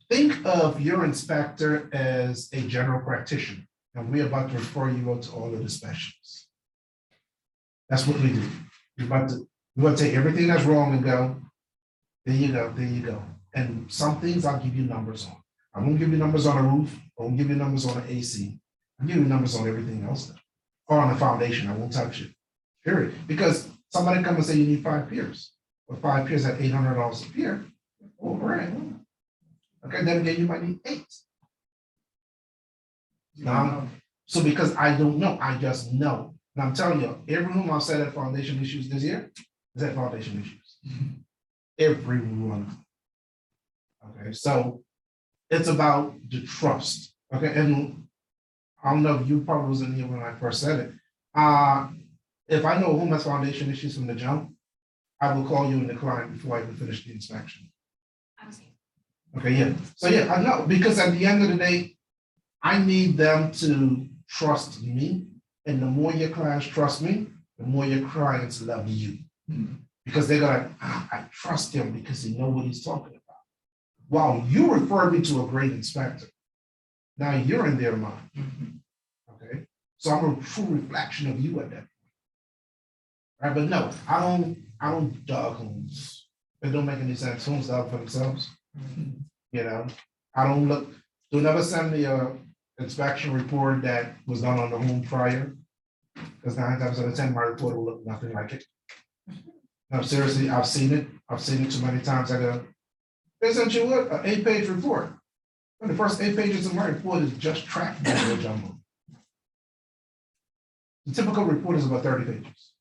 Think of your inspector as a general practitioner, and we're about to refer you out to all of the specialists. That's what we do. We're about to take everything that's wrong and go, there you go, there you go. And some things I'll give you numbers on. I won't give you numbers on a roof, I won't give you numbers on an AC. I'll give you numbers on everything else. Or on the foundation, I won't touch it, period. Because somebody come and say you need 5 piers. Well, 5 piers at $800 a pier, $4 grand. Okay, then again, you might need 8. Now, so because I don't know, I just know. And I'm telling you, every room I've said at foundation issues this year is at foundation issues. Every one. Okay, so it's about the trust. Okay, and I don't know if you probably wasn't here when I first said it. If I know who has foundation issues from the jump, I will call you and the client before I even finish the inspection. I was here. Okay, yeah. So yeah, I know, because at the end of the day, I need them to trust me. And the more your clients trust me, the more your clients love you. Because they're gonna, I trust him because he knows what he's talking about. While you referred me to a great inspector. Now you're in their mind, Mhm. okay? So I'm a true reflection of you at that point. Right, but no, I don't dog homes. It don't make any sense. Homes dog for themselves. You know, I don't look, don't never send me a inspection report that was done on the home prior. Because 9 times out of 10, my report will look nothing like it. No, seriously, I've seen it. I've seen it too many times. I go, they sent you what, an 8-page report. And the first 8 pages of my report is just track jumbo. The typical report is about 30 pages.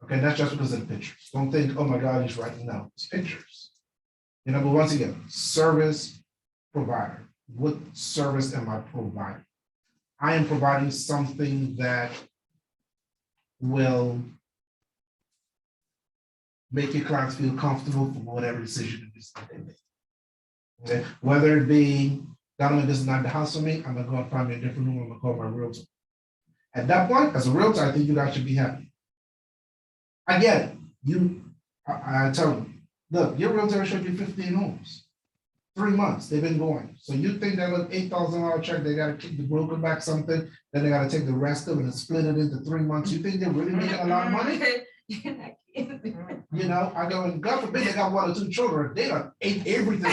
Okay, that's just because of the pictures. Don't think, oh my God, he's writing. No, it's pictures. You know, but once again, service provider. What service am I providing? I am providing something that will make your clients feel comfortable for whatever decision it is that they make. Okay, whether it be, Donovan, this is not the house for me, I'm gonna go and find me a different room, I'm gonna call my realtor. At that point, as a realtor, I think you guys should be happy. I get it. I tell them, look, your realtor showed you 15 homes. 3 months, they've been going. So you think that look $8,000 check, they gotta keep the broker back something, then they gotta take the rest of it and split it into 3 months. You think they're really making a lot of money? You know, I go, and God forbid they got 1 or 2 children, they done ate everything.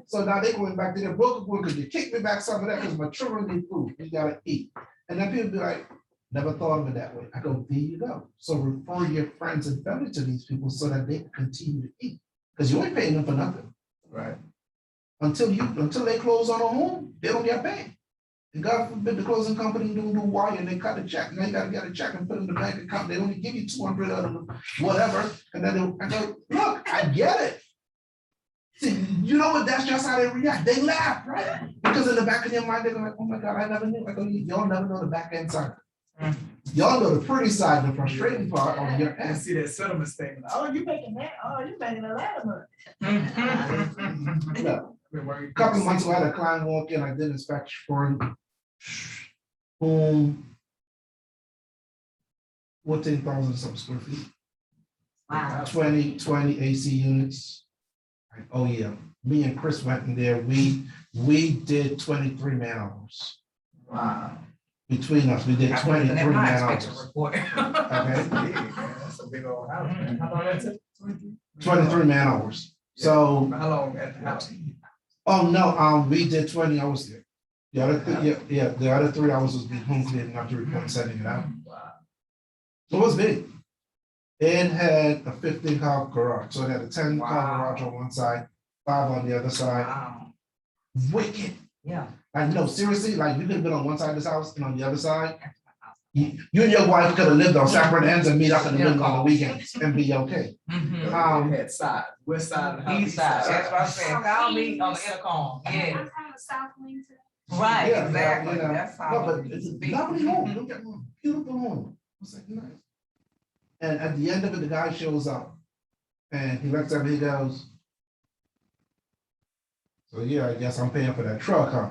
So now they're going back to their broker, because you kicked me back some of that because my children need food, you gotta eat. And then people be like, never thought of it that way. I go, there you go. So refer your friends and family to these people so that they can continue to eat. Because you ain't paying them for nothing. Right. Until they close on a home, they don't get paid. And God forbid the closing company don't do wire and they cut a check. Now you gotta get a check and put it in the bank account. They only give you 200 out of whatever. And then I go, look, I get it. See, you know what? That's just how they react. They laugh, right? Because in the back of their mind, they're like, oh my God, I never knew. I go, y'all never know the back end side. Y'all know the pretty side, the frustrating part on your I end. see that settlement statement. Oh, you making that? Oh, you making a lot of money. Look, a couple of months ago, I had a client walk in, I did inspection for him. Boom. 14,000 some square feet. Wow. 20 AC units. Like, oh yeah, me and Chris went in there, we did 23 man hours. Wow. Between us, we did 23 man hours. Okay. That's a big old house, man. How long that took? 23 man hours. So, How long at the house? oh no, we did 20 hours there. The other, yeah, the other 3 hours was being home cleaning up the report and sending it out. Wow. So it was big. It had a 15-car garage, so it had a 10-car garage on one side, 5 on the other side. Wow. Wicked. Yeah. Like, no, seriously, like you could have been on one side of this house and on the other side. You and your wife could have lived on separate ends and meet up in the middle on the weekends and be okay. Mhm. Had side, west side of the house. East side, that's what I'm saying. Call me on the intercom. I'm Yeah, kind of South Wing too. right, Yeah, exactly. you know, That's no, how. but it's a lovely home. Don't get me wrong, beautiful home. It's like nice. And at the end of it, the guy shows up and he looks at me, he goes, so yeah, I guess I'm paying for that truck, huh?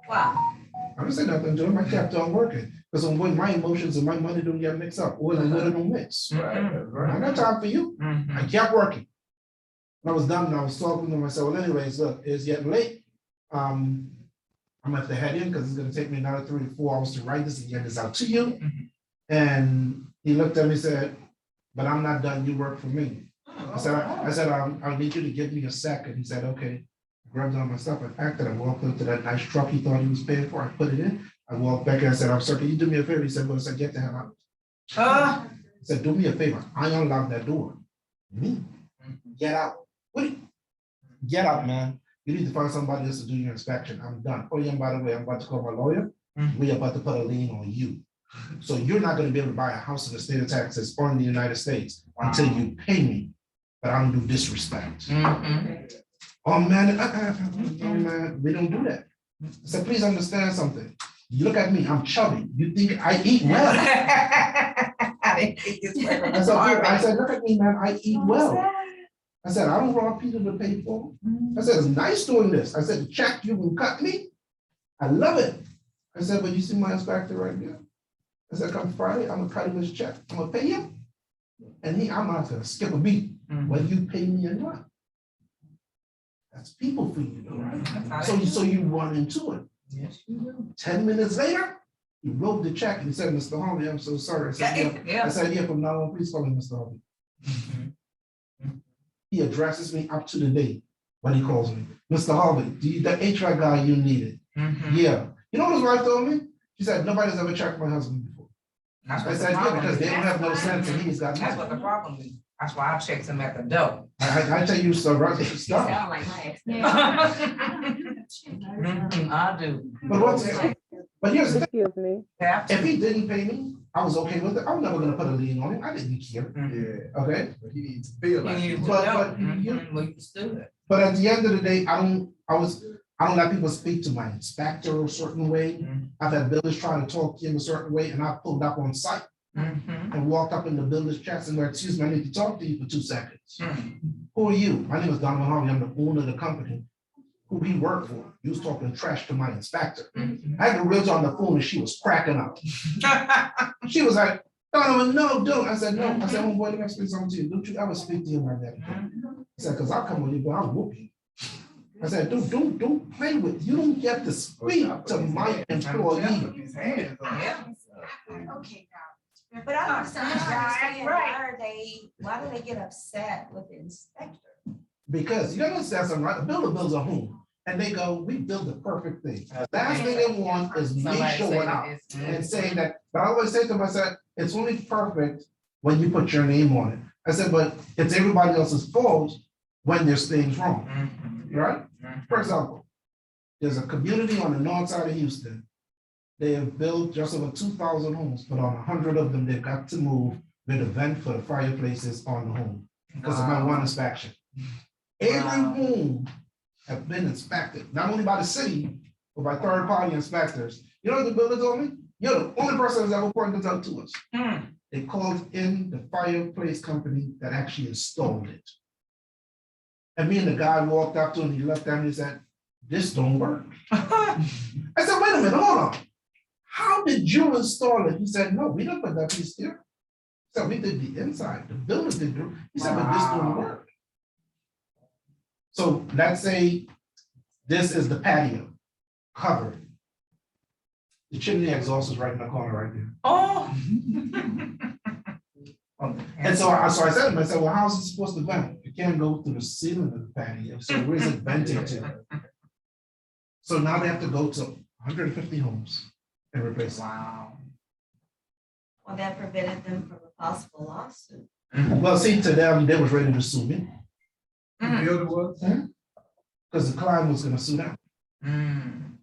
Wow. I didn't say nothing to him. I kept on working. Because when my emotions and my money don't get mixed up, oil and water don't mix. Right, I got time for you. Mhm. I kept working. When I was done, I was talking to myself, well, anyways, look, it's getting late. I'm gonna have to head in because it's gonna take me another 3 to 4 hours to write this and get this out to you. Mhm. And he looked at me and said, but I'm not done, you work for me. I said, I need you to give me a second. He said, okay. I grabbed all my stuff, I packed it, I walked up to that nice truck he thought he was paying for, I put it in. I walked back and I said, I'm sorry, can you do me a favor? He said, well, I said, get the hell out. I said, do me a favor, I unlocked that door. Me? Get out. What? Get out, man. You need to find somebody else to do your inspection. I'm done. Oh yeah, and by the way, I'm about to call my lawyer. We're about to put a lien on you. So you're not gonna be able to buy a house in the state of Texas or in the United States until you pay me. But I don't do disrespect. Mhm. Oh man, oh man, we don't do that. So please understand something. You look at me, I'm chubby. You think I eat well? I said, look at me, man, I eat well. I said, I don't rob people to pay for. I said, it's nice doing this. I said, check, you can cut me. I love it. I said, but you see my inspector right there. I said, come Friday, I'm gonna cut him his check. I'm gonna pay him. And I'm not gonna skip a beat. Whether you pay me or not. That's people for you, though, right? That's how So, they so do. you run into it. Yes, you do. 10 minutes later, he wrote the check and he said, Mr. Harvey, I'm so sorry. I said, yeah. Yeah. I said, yeah, from now on, please call me Mr. Harvey. He addresses me up to the date when he calls me. Mr. Harvey, the HR guy you needed. Mhm. Yeah. You know what his wife told me? She said, nobody's ever checked my husband before. That's I what the said, yeah, problem because they is. don't have no sense and he's got. That's what the problem is. That's why I checked him at the door. I tell you, so right, stop. Sound like my ex. Mhm, I do. But here's the thing, Excuse me. Have to. if he didn't pay me, I was okay with it. I'm never gonna put a lien on him. I didn't care, Yeah, okay? but he needs to feel like. You it. used to But- know. but you- Mhm, well, you stood. But at the end of the day, I don't let people speak to my inspector a certain way. Mhm. I've had builders try to talk to him a certain way, and I pulled up on site Mhm. and walked up in the builder's chest and went, excuse me, I need to talk to you for 2 seconds. Mhm. Who are you? My name is Donovan Harvey. I'm the owner of the company. Who he worked for. He was talking trash to my inspector. Mhm. I had the realtor on the phone and she was cracking up. She was like, Donovan, no, don't. I said, no. I said, oh boy, let me explain something to you. Don't you ever speak to him like that again. I said, because I'll come on you, but I'll whoop you. I said, don't play with, you don't get to speak to my employee. His hands on it. Yeah. Okay, now, but I don't understand, why do they get upset with the inspector? Because you gotta understand something, right? A builder builds a home and they go, we build the perfect thing. Last thing they want is me Somebody showing say up it's- and saying that, but I always say to them, I said, it's only perfect when you put your name on it. I said, but it's everybody else's fault when there's things wrong, Mhm. right? Mhm. For example, there's a community on the north side of Houston. They have built just over 2,000 homes, but on 100 of them, they've got to move with a vent for the fireplaces on the home because of my one inspection. Every Wow. home have been inspected, not only by the city, but by third-party inspectors. You know what the builder told me? You're the only person that's ever pointed this out to us. Hmm. They called in the fireplace company that actually installed it. And me and the guy walked up to him, he looked at me and said, this don't work. I said, wait a minute, hold on. How did you install it? He said, no, we didn't put that piece here. So we did the inside, the builder did it. He said, but this don't Wow. work. So let's say this is the patio covered. The chimney exhaust is right in the corner right there. Oh. And so I said to him, I said, well, how's it supposed to vent? It can't go through the ceiling of the patio. So where is it venting to? So now they have to go to 150 homes and replace it. Wow. Well, that prevented them from a possible lawsuit. Well, see, to them, they was ready to sue me The builder was. because the client was gonna sue them. Mm.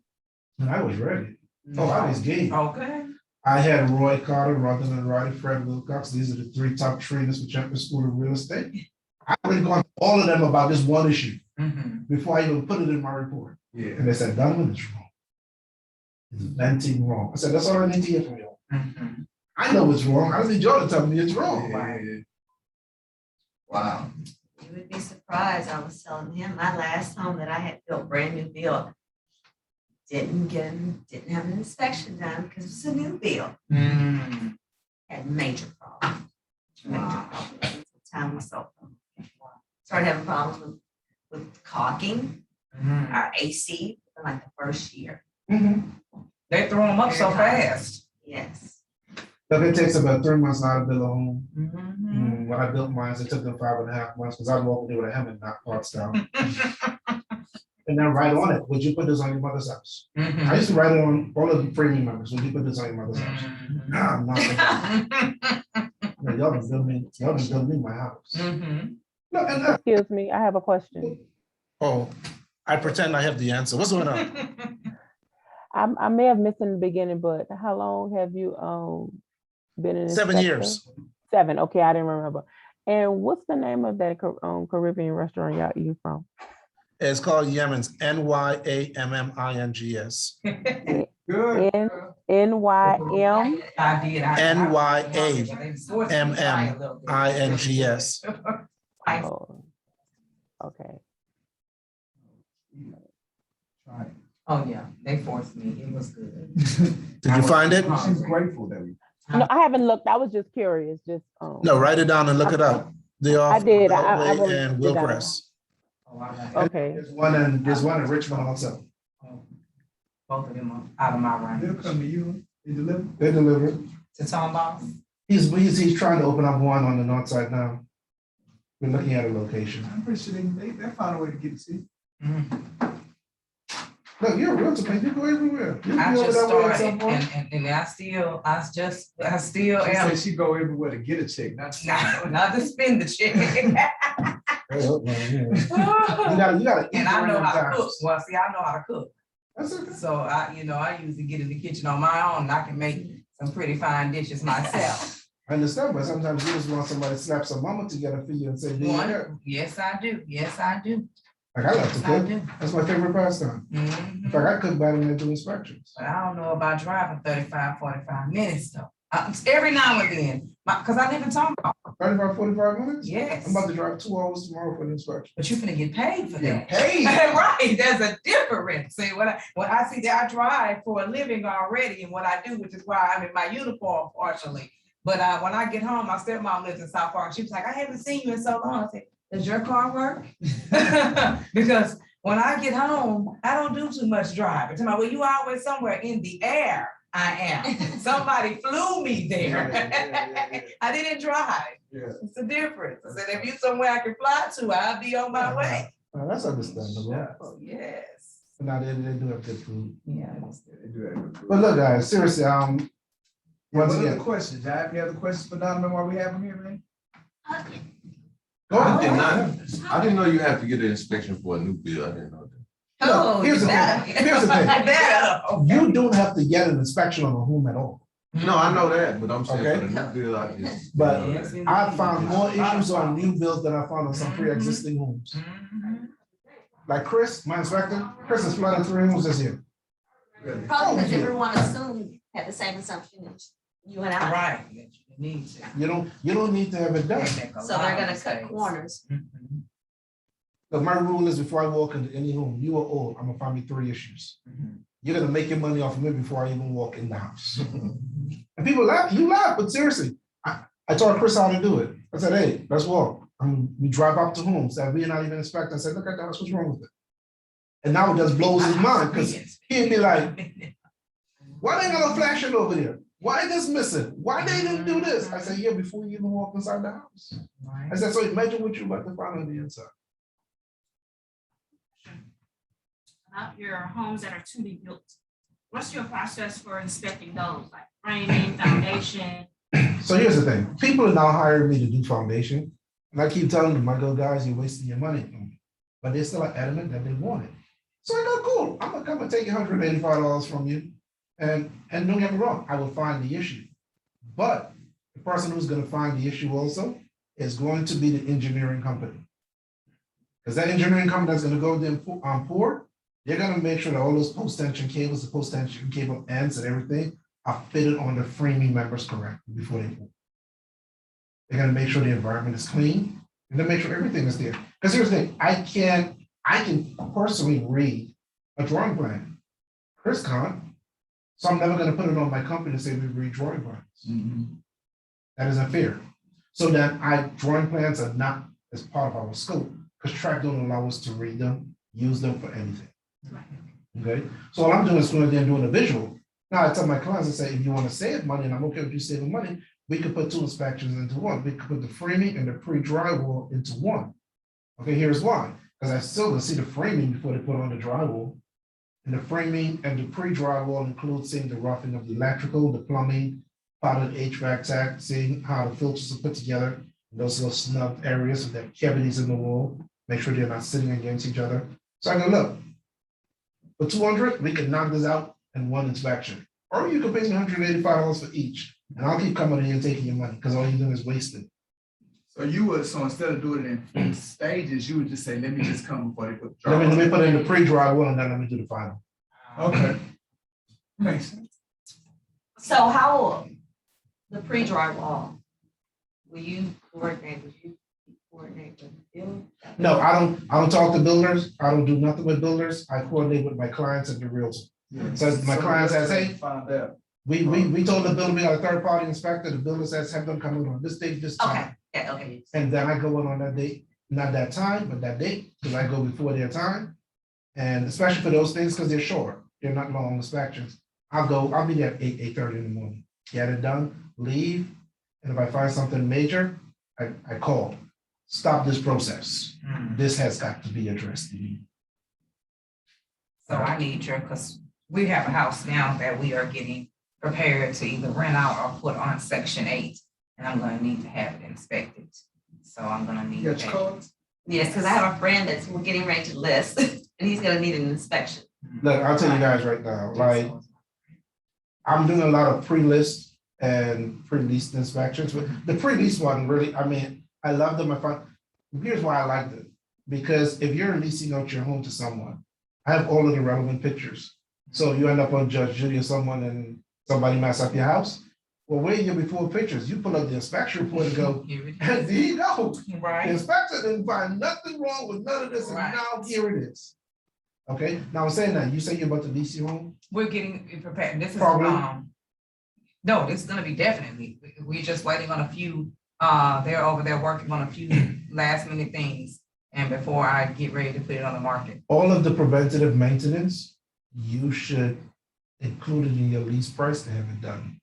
And I was ready. Oh, I was game. Okay. I had Roy Carter, Rutherford Roddy, Fred Wilcox. These are the 3 top trainers for Champion School of Real Estate. I already gone to all of them about this one issue Mhm. before I even put it in my report. Yeah. And they said, Donovan is wrong. It's venting wrong. I said, that's all I need to hear from you. Mhm. I know it's wrong. I just need y'all to tell me it's wrong. Yeah. Wow. You would be surprised, I was telling him, my last home that I had built, brand new build, didn't have an inspection done because it's a new build, Mm. had major problems. Major Wow. problems. At the time we sold them. Started having problems with caulking, Mhm. our AC, for like the first year, Mhm. They throw them up so fast. yes. Look, it takes about 3 months now to build a home. Mhm. When I built mine, it took them 5.5 months because I walked in with a hammer and knocked parts down. And then write on it, would you put this on your mother's house? I Mhm. used to write it on all of the framing members, would you put this on your mother's house? Mhm. Nah, I'm not. Y'all been building me my house. Mhm. No, and, Excuse me, I have a question. oh, I pretend I have the answer. What's going on? I may have missed in the beginning, but how long have you been an 7 inspector? years. 7, okay, I didn't remember. And what's the name of that Caribbean restaurant y'all eat from? It's called Yemen's, NYAMMINGS. Good. NYM? I did. NYAMMINGS. Oh, okay. Right. Oh, yeah, they forced me. It was good. Did you find it? She's grateful that we. No, I haven't looked. I was just curious, just No, write it down and look it up. They I are did. I Beltway wrote and it down. Wilcrest. Oh, I like Okay, There's one in Richmond also. both of them are out of my They'll range. come to you, they deliver. They deliver. To Tom Boss? He's trying to open up one on the north side now. We're looking at a location. I'm pretty sure they found a way to get it to you. Look, you're a realtor, man. You go everywhere. You I be over just that way at started some point. and I still She am. said she go everywhere to get a check, not Not to spend the check. Well, man, yeah. You gotta eat And I during know them how to times. cook. Well, see, I know how to cook. That's okay. So I usually get in the kitchen on my own and I can make some pretty fine dishes myself. I understand, but sometimes you just want somebody to slap some mama together for you and say, do you? Yes, I do. Yes, I do. Like I love to Yes, I cook. do. That's my favorite pastime. Mhm. In fact, I cook better than I do inspections. But I don't know about driving 35, 45 minutes though. Every now and then, cause I live in Tomball. 35, 45 minutes? Yes. I'm about to drive 2 hours tomorrow for the inspection. But you're gonna get paid for Get that. paid. Right, there's a difference. See, when I see that I drive for a living already and what I do, which is why I'm in my uniform partially. But when I get home, my stepmom lives in South Park. She was like, I haven't seen you in so long. I said, does your car work? Because when I get home, I don't do too much driving. Well, you always somewhere in the air. I am. Somebody flew me there. Yeah. I didn't drive. Yeah. It's a difference. I said, if you somewhere I can fly to, I'll be on my way. That's understandable. Oh, yes. But now they do have good food. Yeah. They do that. But look, guys, seriously, Once once other again, questions? Do I have any other questions for Donovan while we have him here, man? go I did ahead. not, I didn't know you have to get an inspection for a new build. I didn't know that. Oh, here's the yeah. thing. Here's the thing. Better. You don't have to get an inspection on a home at all. No, I know that, but I'm saying Okay. for the new build, I just. But Yes, I indeed. found more issues on new builds than I found on some pre-existing homes. Mhm. Like Chris, my inspector, Chris has flooded 3 homes this year. Probably because everyone assumed had the same assumption as you and I. Right. You need to. You don't need to have it done. Make a So lot they're of gonna mistakes. cut corners. Mhm. Look, my rule is before I walk into any home, you or old, I'm gonna find me 3 issues. Mhm. You're gonna make your money off of me before I even walk in the house. And people laugh, you laugh, but seriously, I taught Chris how to do it. I said, hey, let's walk. We drive up to homes that we're not even expecting. I said, look at that, what's wrong with it? And now it just blows his mind, because he'd be like, why they got a flashing over there? Why this missing? Why they didn't do this? I said, yeah, before you even walk inside the house. Right. I said, so imagine what you're about to find on the inside. About your homes that are to be built. What's your process for inspecting those, like framing, foundation? So here's the thing, people are now hiring me to do foundation, and I keep telling them, my go guys, you're wasting your money. But they're still adamant that they want it. So I go, cool, I'm gonna come and take $185 from you. And don't get me wrong, I will find the issue. But the person who's gonna find the issue also is going to be the engineering company. Because that engineering company that's gonna go there and pour, they're gonna make sure that all those post-tension cables, the post-tension cable ends and everything are fitted on the framing members correctly before they pour. They're gonna make sure the environment is clean, and then make sure everything is there. Because here's the thing, I can personally read a drawing plan. Chris can't. So I'm never gonna put it on my company to say we read drawing plans. That isn't fair. So that drawing plans are not as part of our scope, because track don't allow us to read them, use them for anything. Okay, so all I'm doing is going there and doing a visual. Now I tell my clients, I say, if you want to save money, and I'm okay with you saving money, we could put 2 inspections into one. We could put the framing and the pre-drywall into one. Okay, here's why. Because I still can see the framing before they put on the drywall. And the framing and the pre-drywall includes seeing the roughing of the electrical, the plumbing, part of the HVAC tech, seeing how the filters are put together, those little snug areas with the cavities in the wall, make sure they're not sitting against each other. So I go, look, for 200, we can knock this out in one inspection. Or you can pay me $185 for each, and I'll keep coming in and taking your money, because all you're doing is wasting. So instead of doing it in stages, you would just say, let me just come before they put the Let me drywall. put in the pre-drywall and then let me do the final. Okay. Makes sense. So how, the pre-drywall, will you coordinate with the building? No, I don't talk to builders. I don't do nothing with builders. I coordinate with my clients and the realtor. So my client says, hey, Find out. we told the builder we got a third-party inspector. The builder says, have them come in on this date, this time. Okay, okay. And then I go in on that date not that time, but that date, because I go before their time. And especially for those things, because they're short, they're not long inspections. I'll be there at 8:30 in the morning, get it done, leave. And if I find something major, I call, stop this process. This has got to be addressed. So I need your, because we have a house now that we are getting prepared to either rent out or put on Section 8. And I'm gonna need to have it inspected. So I'm gonna need You got that. your cards? Yes, because I have a friend that's getting ready to list, and he's gonna need an inspection. Look, I'll tell you guys right now, like, I'm doing a lot of pre-list and pre-lease inspections, but the pre-lease one really, I mean, I love them. Here's why I like them. Because if you're leasing out your home to someone, I have all of the relevant pictures. So you end up on Judge Judy or someone and somebody mess up your house. Well, where are your before pictures? You pull up the inspection report and go, Here it there is. you go. The Right, inspector didn't find nothing wrong with none of this, and Right. now here it is. Okay, now I'm saying that, you say you're about to lease your home? we're getting it prepared. This is, Probably. no, it's gonna be definitely, we're just waiting on a few, they're over there working on a few last minute things. And before I get ready to put it on the market. All of the preventative maintenance, you should include it in your lease price to have it done.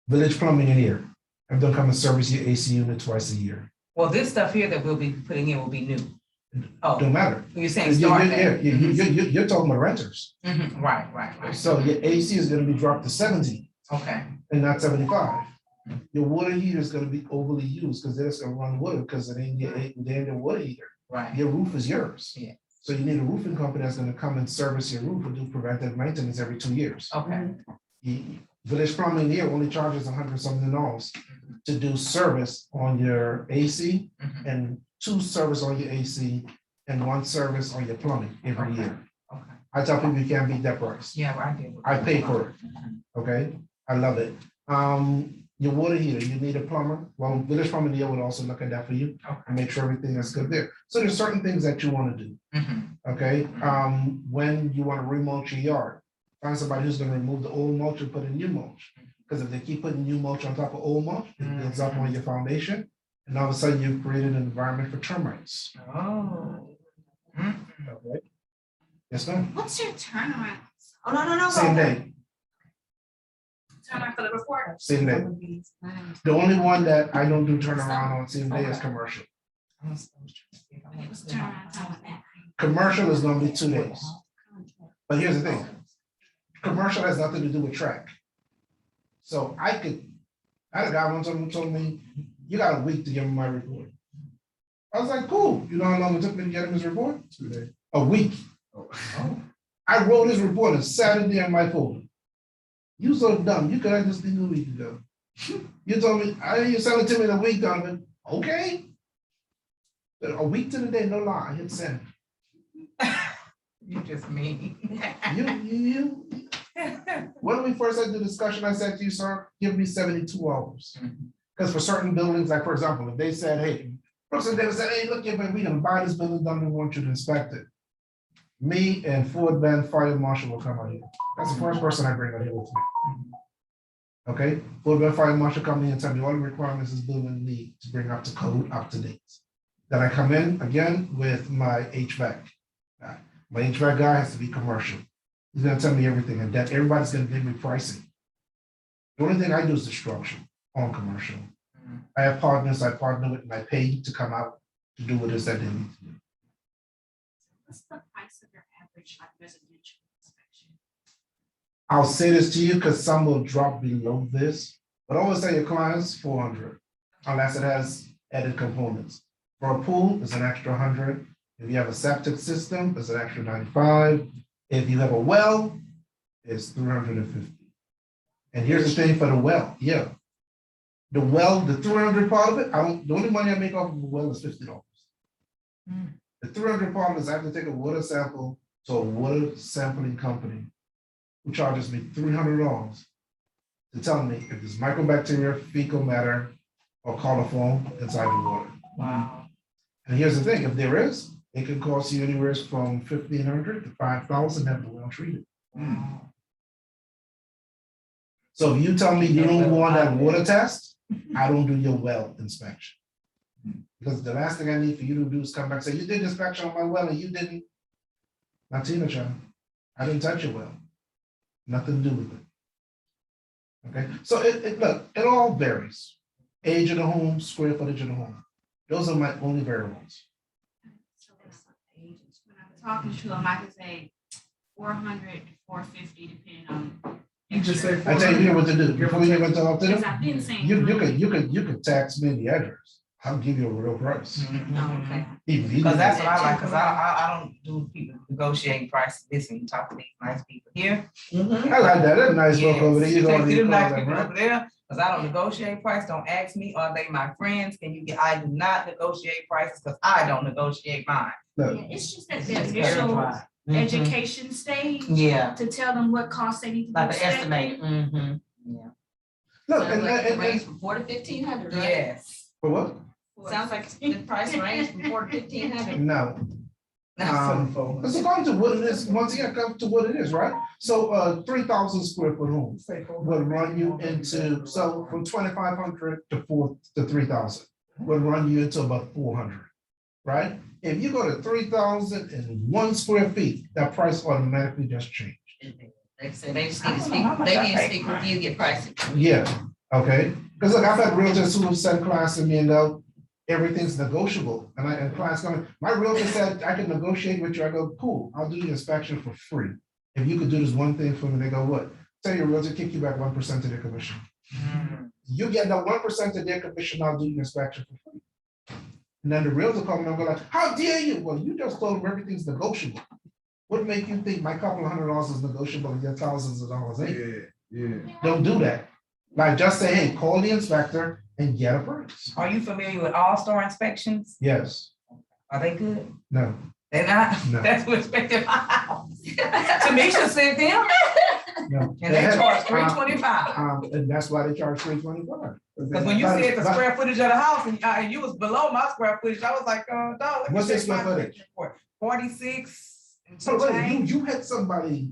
Village plumbing in here, have them come and service your AC unit twice a year. Well, this stuff here that we'll be putting in will be new. Oh, Don't matter. you're saying start there. You're talking about renters. Right. So your AC is gonna be dropped to 70 Okay, and not 75. Your water heater is gonna be overly used because they're just gonna run water because it ain't your water heater. right. Your roof is yours. Yeah. So you need a roofing company that's gonna come and service your roof and do preventive maintenance every 2 years. Okay, Village plumbing here only charges $100-something to do service on your AC Mhm. and 2 service on your AC and 1 service on your plumbing every Okay. year. okay. I tell people you can't beat that price. Yeah, well, I did. I pay for it. Mhm. Okay, I love it. Your water heater, you need a plumber. Well, Village Plumbing here would also look at that for you Okay. and make sure everything is good there. So there's certain things that you want to do. Mhm. Okay, when you want to remulch your yard, find somebody who's gonna remove the old mulch and put in new mulch. Because if they keep putting new mulch on top of old mulch, it builds up on your foundation. And all of a sudden you've created an environment for termites. Oh. Mhm. Okay. Yes, ma'am. What's your turnaround? Oh, no. Same day, Turnaround for the report? same day. The only one that I don't do turnaround on same day is commercial. What's the turnaround time on that? Commercial is gonna be 2 days. But here's the thing. Commercial has nothing to do with track. So I had a guy one time who told me, you got a week to give him my report. I was like, cool. You know how long it took me to get him his report? 2 days. A week. Oh. I wrote his report and sat it there in my folder. You so dumb. You could have this thing a week ago. You told me, you sent it to me in a week, Donovan. Okay. A week to the day, no lie. I hit send. You just mean. You. When we first had the discussion, I said to you, sir, give me 72 hours. Mhm. Because for certain buildings, like for example, if they said, hey, Brooks and Davis said, hey, look, we're gonna buy this building done, we want you to inspect it. Me and Ford Bend Fire Marshal will come out here. That's the first person I bring out here with me. Okay, Ford Bend Fire Marshal come in and tell me all the requirements this building need to bring up to code, up to date. Then I come in again with my HVAC guy. My HVAC guy has to be commercial. He's gonna tell me everything, and then everybody's gonna give me pricing. The only thing I do is the structure on commercial. I have partners I partner with, and I pay to come out to do what it is that they need to do. What's the price of your average like residential inspection? I'll say this to you because some will drop below this, but always tell your clients 400, unless it has added components. For a pool, it's an extra 100. If you have a septic system, it's an extra 95. If you have a well, it's 350. And here's the thing for the well, yeah. The well, the 300 part of it, the only money I make off of a well is $50. The 300 part is I have to take a water sample to a water sampling company who charges me $300 to tell me if there's microbacteria, fecal matter, or coliform inside the water. Wow. And here's the thing, if there is, it can cost you anywhere from $1,500 to $5,000 to have the well treated. Wow. So if you tell me you don't want that water test, I don't do your well inspection. Because the last thing I need for you to do is come back and say, you did inspection on my well and you didn't. Not Tina, child. I didn't touch your well. Nothing to do with it. Okay, so look, it all varies. Age of the home, square footage of the home. Those are my only variables. So when I'm talking to them, I can say 400 to 450, depending on. You just say I tell you here what to do. Before you even talk to Because them, I've been saying. you could tax me the address. I'll give you a real price. Oh, okay. Even if you Cause do that's that. what I like, cause I don't do people negotiating prices. Listen, you talk to these nice people here. I like that. That's nice folk over there. You Yes, don't take need you to them call nice them, people right? over there, cause I don't negotiate price. Don't ask me, are they my friends? Can you get, I do not negotiate prices, cause I don't negotiate mine. Look, Yeah, it's just that the It's very initial dry. education stage. Yeah, To tell them what costs they need to be like an expecting. estimate. Yeah. look, Sounds like the range and from 4 to 1,500, right? Yes. for what? Sounds like the price range from 4 to 1,500. No. $7,400. It's according to what it is, once again, come to what it is, right? So 3,000 square foot home will run you into, so from 2,500 to 3,000, will run you into about 400, right? If you go to 3,001 square feet, that price automatically just changed. Like I said, they just need to speak, they need to speak with you, get pricing. Yeah, okay, because look, I've had realtors who have sent clients to me and go, everything's negotiable, and clients coming, my realtor said, I can negotiate with you, I go, cool, I'll do the inspection for free. If you could do this one thing for me, they go, what? Tell your realtor, kick you back 1% of their commission. You get that 1% of their commission, I'll do the inspection for free. And then the realtor come and go like, how dare you? Well, you just told them everything's negotiable. What make you think my couple of $100 is negotiable and your thousands of dollars ain't? Yeah. Don't do that. Like just say, hey, call the inspector and get a price. Are you familiar with all-star inspections? Yes, Are they good? no, They're not? No. That's what inspected my house. Tamisha sent them, no. and they charge $325. And that's why they charge $325. Because when you said the square footage of the house and you was below my square footage, I was like, dog. let me What's the check my square footage? report. 46 and So some wait, change. you had somebody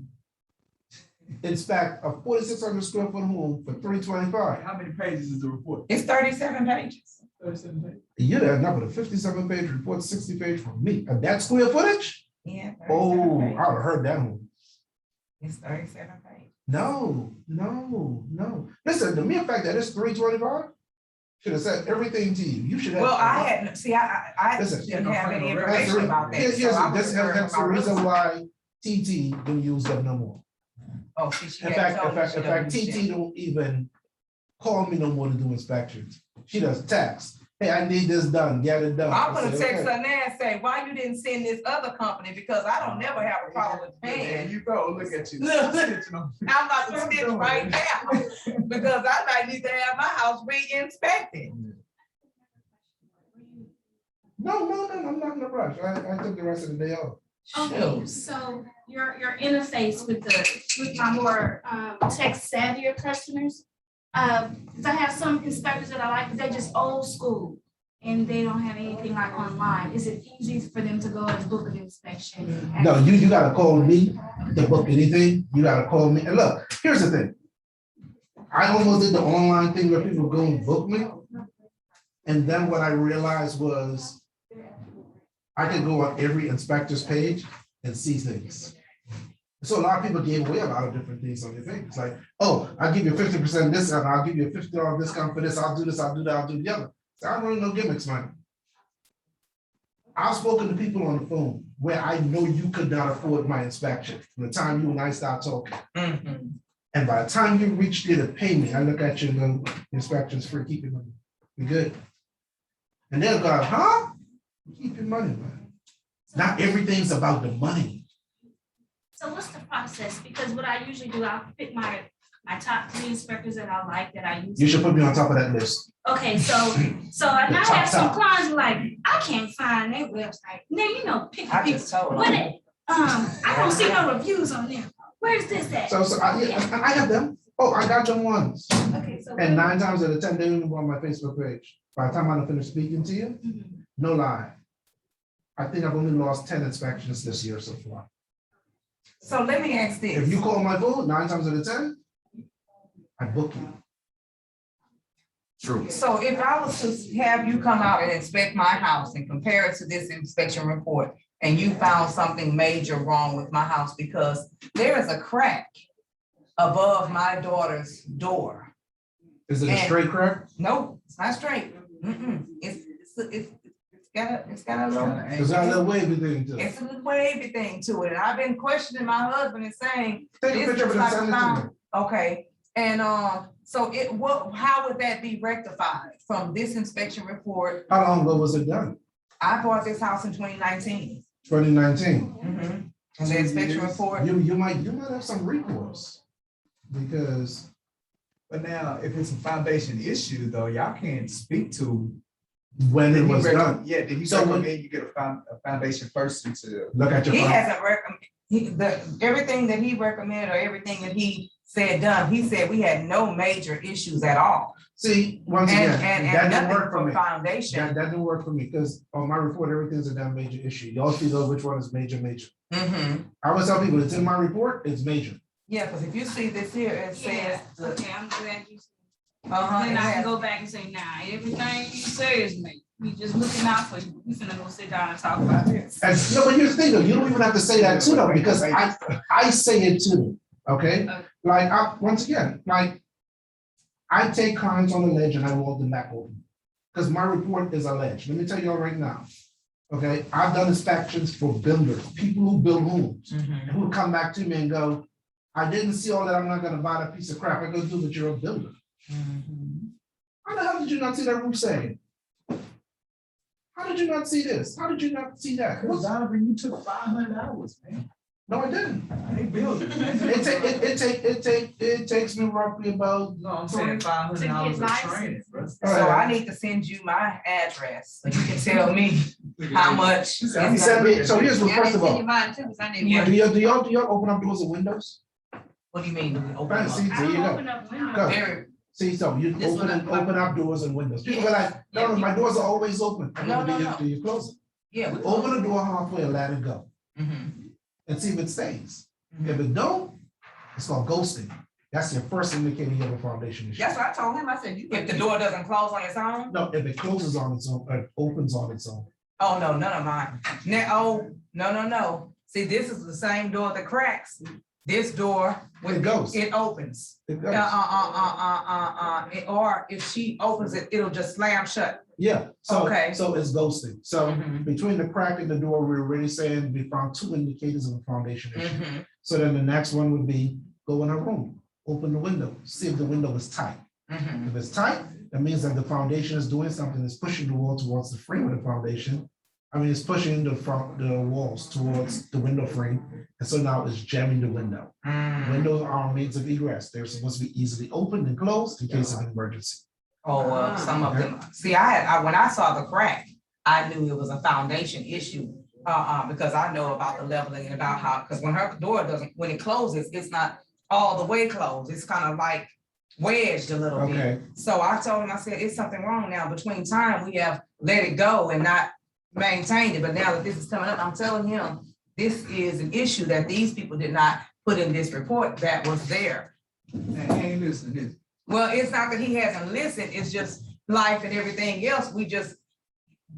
inspect a 4,600 square foot home for $325. How many pages is the report? It's 37 pages. 37 pages. You had number the 57-page report, 60-page from me. And that square footage? Yeah. 37 Oh, pages. I would have heard that one. It's 37 pages. No. Listen, the mere fact that it's $325 should have said everything to you. You should have. Well, I had, see, I Listen, didn't have any that's That's information about that. Here's so I the- was referring that's to the my reason real- why TT don't use them no more. Oh, see, she In had fact, told me she don't use TT don't even call me no more to do inspections. She does text. Hey, I need this done, get it done. I'm I gonna say, text okay. her now and say, why you didn't send this other company? Because I don't never have a problem with There paying. you go, look at you. Look. Snitching on me. I'm about to stitch right now, because I might need to have my house re-inspected. No, I'm not in a rush. I took the rest of the day off. Okay, Shoot. so your interface with my more tech savvier customers. Cause I have some inspectors that I like, but they're just old school and they don't have anything like online. Is it easy for them to go and book an inspection? No, you gotta call me to book anything. You gotta call me. And look, here's the thing. I almost did the online thing where people go and book me. And then what I realized was I could go on every inspector's page and see things. So a lot of people gave away a lot of different things on their page. It's like, oh, I'll give you 50% discount, I'll give you a $50 discount for this, I'll do this, I'll do that, I'll do the other. So I don't really know gimmicks, man. I've spoken to people on the phone where I know you could not afford my inspection from the time you and I start talking. Mhm. And by the time you reach there to pay me, I look at you and go, "The inspection's free, keep your money. You good?" And they'll go, huh? Keep your money, man. Not everything's about the money. So what's the process? Because what I usually do, I'll pick my top 3 inspectors that I like that I use. You should put me on top of that list. Okay, so and I Top, have some top. clients who like, I can't find their website. Now, pick I a pick. just told What her. it, I don't see no reviews on them. Where's this at? So I have them. Oh, I got them once. Okay, so. And 9 times out of 10, they're even on my Facebook page. By the time I'm finished speaking to you, Mhm. no lie. I think I've only lost 10 inspections this year so far. So let me ask this. If you call my phone 9 times out of 10, I book you. True. So if I was to have you come out and inspect my house and compare it to this inspection report, and you found something major wrong with my house because there is a crack above my daughter's door. Is it a And- straight crack? No, it's not straight. It's got a little. Cause I know wavy thing too. It's a little wavy thing to it, and I've been questioning my husband and saying, Take a this picture of looks it and like send a it to found- me. okay, and so how would that be rectified from this inspection report? How long ago was it done? I bought this house in 2019. 2019. And the inspection report, You might have some recourse. Because But now, if it's a foundation issue, though, y'all can't speak to. when it Did he was rec- done, Yeah, did he So when- recommend you get a foundation person to? look at your. he phone. hasn't everything that he recommended or everything that he said done, he said we had no major issues at all. See, once And, again, and, that and didn't nothing work for for me. foundation. That didn't work for me, because on my report, everything's a damn major issue. Y'all see though which one is major. Mhm. I always tell people, it's in my report, it's major. Yeah, because if you see this here, it Yeah, says. okay, I'm glad you said. Uh-huh, Then it I can has- go back and say, nah, everything you say is me. We just looking out for you. We finna go sit down and talk about this. And no, but here's the thing though, you don't even have to say that to them, because I say it to them, okay? Okay. Like, once again, like, I take clients on the ledge and I walk them back over. Because my report is alleged. Let me tell y'all right now. Okay, I've done inspections for builders, people who build homes, Mhm. who come back to me and go, I didn't see all that, I'm not gonna buy that piece of crap. I go, do, but you're a builder. Mhm. How the hell did you not see that roof saying? How did you not see this? How did you not see that? Cause Donovan, you took 500 hours, man. No, I didn't. They built it, man. It takes me roughly about, No, I'm saying To 500 get hours of licensed. training, bro. So I need to send you my address, so you can tell me how much. He said, he sent me, so here's what, Yeah, I first of didn't send all, you mine too, 'cause I didn't. Yeah. do y'all open up doors and windows? What do you mean? Open Right, up? see, I there you don't go. open up windows. Go. Very- See, so you This one open up doors and windows. People are like, no, my doors are always open. I go, No. Do you close it? Yeah. we Open the door halfway and let it go Mhm. and see if it stays. Mhm. If it don't, it's called ghosting. That's your first indicator you have a foundation issue. That's what I told him. I said, if the door doesn't close on its own, No, if it closes on its own, it opens on its own. oh, no, none of mine. Now, no. See, this is the same door that cracks. This door, It goes. it opens. It goes. Or if she opens it, it'll just slam shut. Yeah, so, Okay. so it's ghosting. So Mhm. between the crack in the door, we're already saying we found two indicators of a foundation issue. Mhm. So then the next one would be go in a room, open the window, see if the window is tight. Mhm. If it's tight, that means that the foundation is doing something, it's pushing the wall towards the frame of the foundation. I mean, it's pushing the walls towards the window frame, and so now it's jamming the window. Mm. Windows are means of egress. They're supposed to be easily opened and closed in case of an emergency. Oh, well, some of them, see, when I saw the crack, I knew it was a foundation issue. Because I know about the leveling and about how, because when her door when it closes, it's not all the way closed. It's kind of like wedged a little bit. Okay, So I told him, I said, it's something wrong now. Between time, we have let it go and not maintained it. But now that this is coming up, I'm telling him, this is an issue that these people did not put in this report that was there. Man, he ain't listening, is he? Well, it's not that he hasn't listened, it's just life and everything else. We just,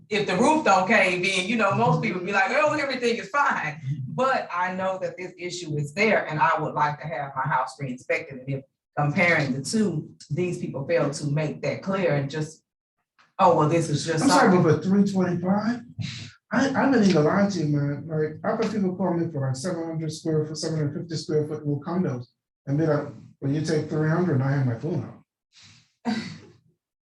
if the roof don't cave in, most people be like, oh, everything is fine. But I know that this issue is there and I would like to have my house re-inspected. And if comparing the two, these people failed to make that clear and just, oh, well, this is just I'm sorry, something. but for 325, I'm not even lying to you, man. Like, I've had people call me for like 700 square foot, 750 square foot little condos, and be like, well, you take 300 and I have my phone out.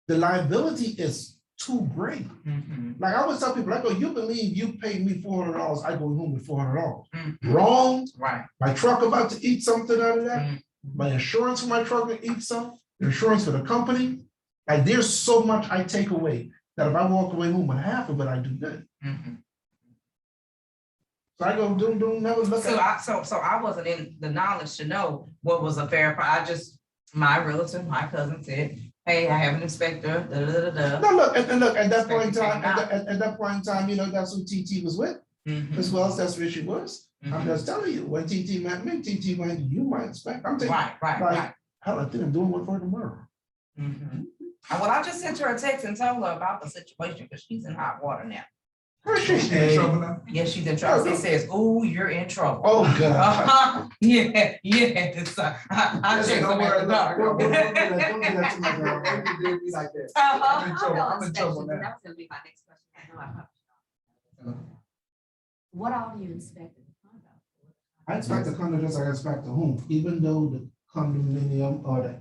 The liability is too great. Mhm. Like I always tell people, I go, you believe you paid me $400, I go home with $400. Mhm. Wrong. Right. My truck about to eat something out of that. Mhm. My insurance for my truck will eat some. The insurance for the company. Like there's so much I take away that if I walk away home with half of it, I do good. Mhm. So I go, do never look So at. so I wasn't in the knowledge to know what was a fair price. My realtor, my cousin said, hey, I have an inspector, da, da, da, da. No, look, and look, at that point in time, Expected at that point in time, that's who TT was with, Mhm. as well as that's where she was. I'm Mhm. just telling you, when TT met me, TT went, you might expect, I'm taking, Right. like, hell, I think I'm doing one for tomorrow. Mhm. Well, I just sent her a text and told her about the situation because she's in hot water now. She's in trouble now. Yes, she's in trouble. It says, "Ooh, you're in trouble." Oh, God. Yeah. It's, I checked them at the dark. Don't do that to my girl. Don't do me like that. Uh-huh. I'm in trouble. I'm in trouble That now. was gonna be my next question. I know I probably should. What all do you inspect in the condo? I inspect the condo just like I inspect the home, even though the condominium or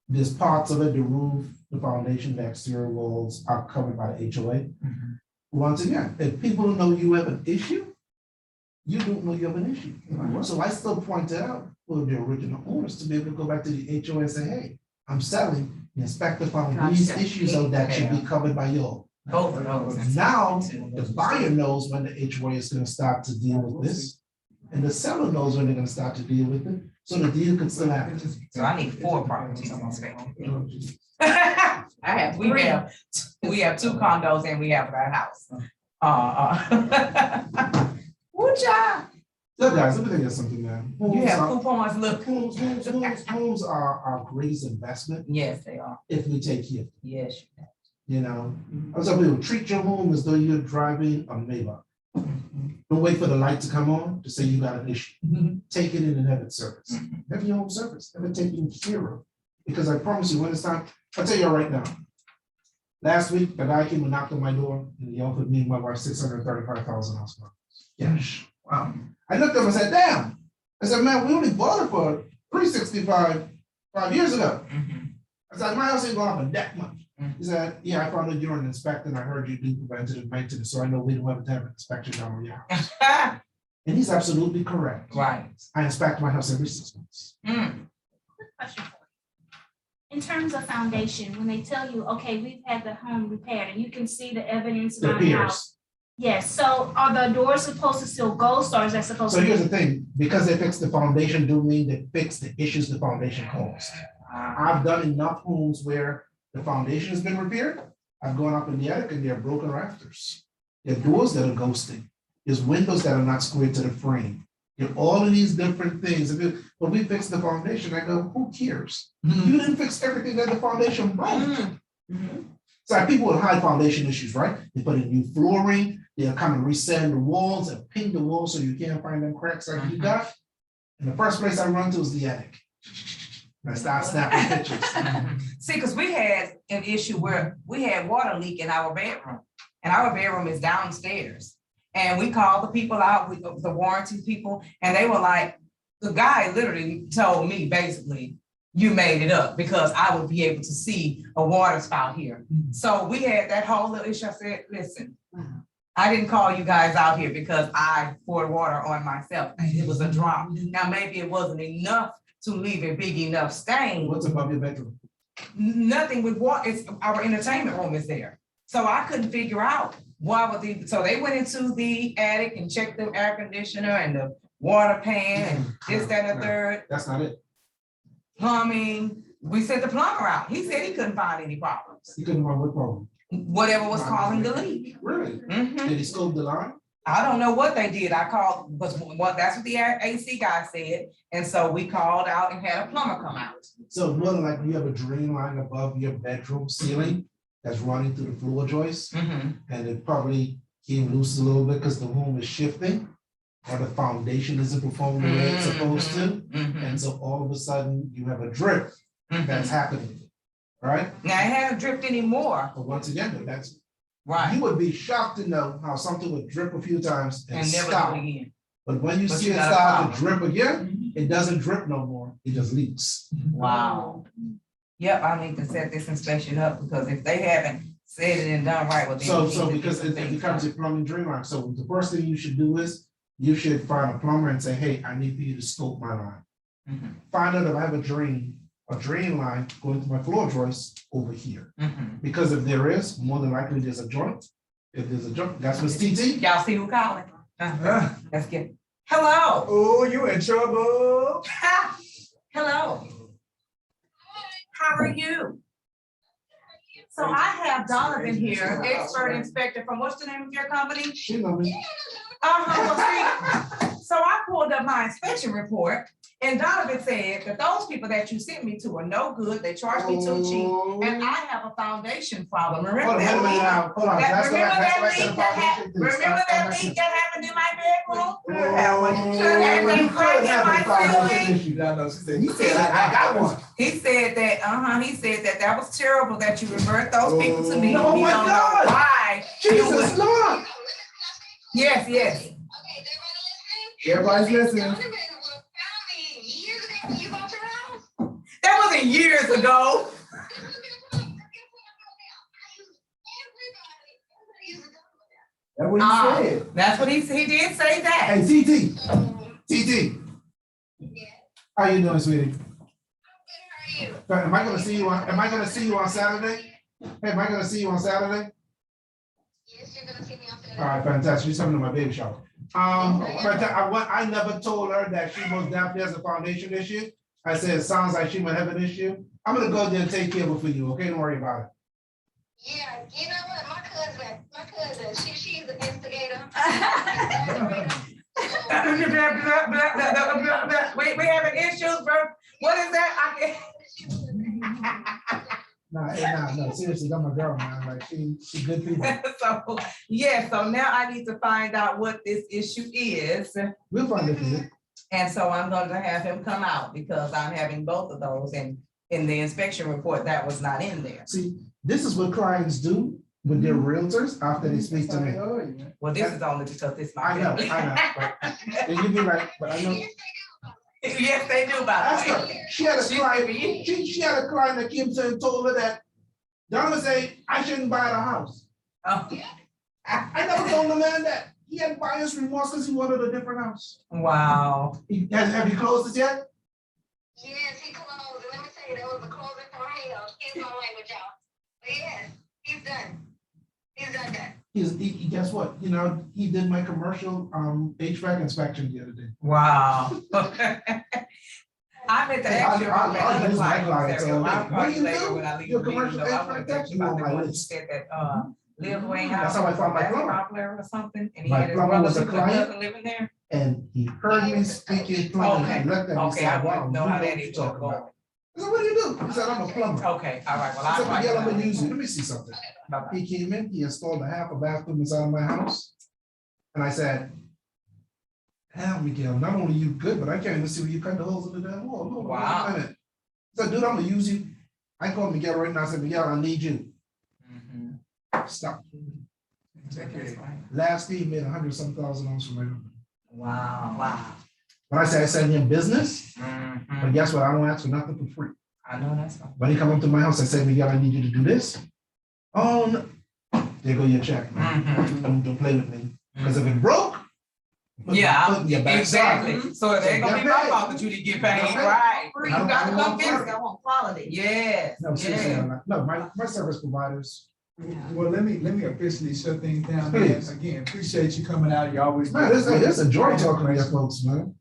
there's parts of it, the roof, the foundation, the exterior walls are covered by the HOA. Once again, if people know you have an issue, you don't know you have an issue. So I still point it out for the original owners to be able to go back to the HOA and say, hey, I'm selling, the inspector found these Gotcha. issues so that should be covered by y'all. Both of those. Now, the buyer knows when the HOA is gonna start to deal with this, and the seller knows when they're gonna start to deal with it, so the deal can still happen. So I need 4 properties inspected. have We have 2 condos and we have that house. Good job. So guys, let me tell you something, man. You have coupons, look. Homes are our greatest investment Yes, they are. if we take care of them. Yes. You know, I was telling people, treat your home as though you're driving a Maybach. Don't wait for the light to come on to say you got an issue. Take it in and have it serviced. Have your home service, have it taken care of. Because I promise you, when it's time, I'll tell you right now. Last week, the guy came and knocked on my door and he offered me and my wife $635,000. Yes. Wow. I looked at him and said, damn. I said, man, we only bought it for $365 5 years ago. I said, my house ain't going up in that much. He said, yeah, I found out you're an inspector and I heard you do preventative maintenance, so I know we don't have to have an inspection done on your house. And he's absolutely correct. Right. I inspect my house every 6 months. Quick question for you. In terms of foundation, when they tell you, okay, we've had the home repaired and you can see the evidence It around the house. appears. Yes, so are the doors supposed to still ghost or is that supposed So to? here's the thing, because they fixed the foundation, do mean they fixed the issues the foundation caused. I've done enough homes where the foundation has been repaired. I've gone up in the attic and there are broken rafters. There are doors that are ghosting. There's windows that are not squared to the frame. There are all of these different things. But we fixed the foundation. I go, who cares? You didn't fix everything that the foundation broke. So people with high foundation issues, right? They put in new flooring, they'll come and resand the walls and paint the walls so you can't find them cracks like you got. And the first place I run to is the attic. I start snapping pictures. See, because we had an issue where we had water leak in our bedroom, and our bedroom is downstairs. And we called the people out, the warranty people, and they were like, the guy literally told me basically, you made it up because I would be able to see a water spout here. So we had that whole little issue. I said, listen, I didn't call you guys out here because I poured water on myself. It was a drop. Now, maybe it wasn't enough to leave a big enough stain. What's above your bedroom? Nothing with water. It's our entertainment room is there. So I couldn't figure out why would they, so they went into the attic and checked the air conditioner and the water pan and this, that, and the third. That's not it. Plumbing, we sent the plumber out. He said he couldn't find any problems. You couldn't find what problem? Whatever was causing the leak. Really? Mhm. Did he scope the line? I don't know what they did. I called, but that's what the AC guy said. And so we called out and had a plumber come out. So more than likely you have a drain line above your bedroom ceiling that's running through the floor joist. Mhm. And it probably came loose a little bit because the home is shifting or the foundation isn't performing the way it's supposed to. Mhm. And so all of a sudden you have a drip that's happening, right? Now it hasn't dripped anymore. But once again, that's, Right. you would be shocked to know how something would drip a few times and And never stop. do it again. But when you But see you it got a start to problem. drip again, it doesn't drip no more, it just leaks. Wow. Yep, I need to set this inspection up because if they haven't said it and done right, well, then. So, we need so to get because some it things becomes a done. plumbing drain line, so the first thing you should do is, you should find a plumber and say, hey, I need for you to scope my line. Mhm. Find out if I have a drain line going to my floor joist over here. Mhm. Because if there is, more than likely there's a joint. If there's a joint, that's Miss TT. Y'all see who calling? Let's get, hello. Oh, you in trouble. Hello. How are you? So I have Donovan here, expert inspector from, what's the name of your company? She know me. Well, see, so I pulled up my inspection report, and Donovan said that those people that you sent me to are no good. They charged me too cheap, and I have a foundation problem. Hold Remember on, wait a that minute leak? now, hold on. That's Remember what I that said leak about that happened? foundation things. Remember that Foundation. leak that happened in my bedroom? Well, you could have a foundation issue. I know, she said, he said, I got one. He said that was terrible that you referred those people to me. Oh He my don't know God. why. Jesus, Lord. Yes, yes. everybody's listening. That wasn't years ago. That's what he said. That's what he did say that. Hey, TT, how you doing, sweetie? Am I gonna see you on Saturday? Hey, am I gonna see you on Saturday? Yes, you're gonna see me on Saturday. All right, fantastic. She's coming to my baby shower. But I never told her that she most definitely has a foundation issue. I said, it sounds like she might have an issue. I'm gonna go there and take care of it for you, okay? Don't worry about it. Yeah, you know what, my cousin, she's the instigator. We having issues, bro. What is that? I can't. No, seriously, that's my girl, man. Like she good people. So now I need to find out what this issue is. We'll find it for you. And so I'm going to have him come out because I'm having both of those, and in the inspection report, that was not in there. See, this is what clients do with their realtors after they speak to me. Well, this is only because this my I know, family. but and you be like, but I know. Yes, they do, by Ask the her. way. She had a She's client, for you. she had a client that came to and told her that Donna say, I shouldn't buy the house. Oh, I never told the man that. He had buyer's remorse because he wanted a different house. wow. Have you closed it yet? Yes, he closed, and let me tell you, that was a closing from hell, excuse my language, y'all. But yes, he's done. He's done that. Guess what? You know, he did my commercial HVAC inspection the other day. Wow. I meant to ask you about my I'll other use my client. clients all day. I'll What call do you you later do? when I leave Your the meeting, commercial though. I want to HVAC, tell you you about on the my one you list. said that Liv Wayne That's House. how I found my plumber. Popular or something, and he My had his plumber brother was a who client. doesn't live in there. And he heard me speaking plumbing. Okay, He looked at me and okay, I said, wow, want you to know know how what that you're is talking going. about. I said, what do you do? He said, I'm a plumber. Okay, all right, well, I I'll said, write Miguel, I'm it gonna down. use you. Let me see something. Bye-bye. He came in, he installed a half a bathroom inside my house. And I said, hell, Miguel, not only you good, but I can't even see where you cut the holes in the damn wall. Hold on, wait Wow. a minute. I said, dude, I'm gonna use you. I called Miguel right now. I said, Miguel, I need you. Stop. That's right. Last year, he made $100,000 for my company. Wow. When I say I send him business, Mhm. but guess what? I don't ask for nothing for free. I know that's right. When he come up to my house, I say, Miguel, I need you to do this. Oh, no. There go your check, man. Mhm. Don't play with me. Because if it broke, put my Yeah, foot in your backside. exactly. So it ain't gonna be my fault that you didn't get paid, Yeah. right? I You don't- got I to don't come want fix part it. I want quality. Yes, No, seriously, yes. I'm not. No, my service providers. Well, let me officially shut things down, man. Please. Again, appreciate you coming out. You always. Man, it's a joy talking to you folks, man.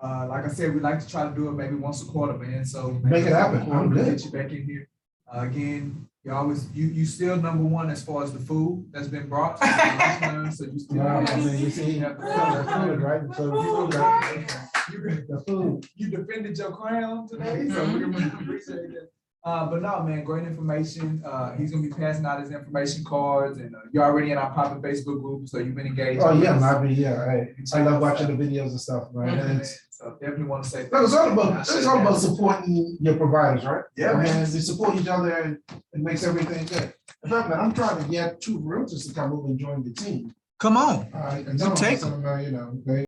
Like I said, we like to try to do it maybe once a quarter, man, so. Make it happen. I'm good. Get you back in here. Again, you still number one as far as the food that's been brought. So you still. Yeah, I mean, you see, you the food, right? So the food, right? The food. You defended your crown today, so we really appreciate that. But no, man, great information. He's gonna be passing out his information cards, and you're already in our popular Facebook group, so you've been engaged. Oh, yeah, with us. I love watching the videos and stuff, right? Mhm. And it's, So definitely want to say. no, it's all about supporting your providers, right? Yeah, I mean, man. they support each other and it makes everything good. In fact, man, I'm trying to get 2 realtors to come over and join the team. Come on. And You take 'em. you know, they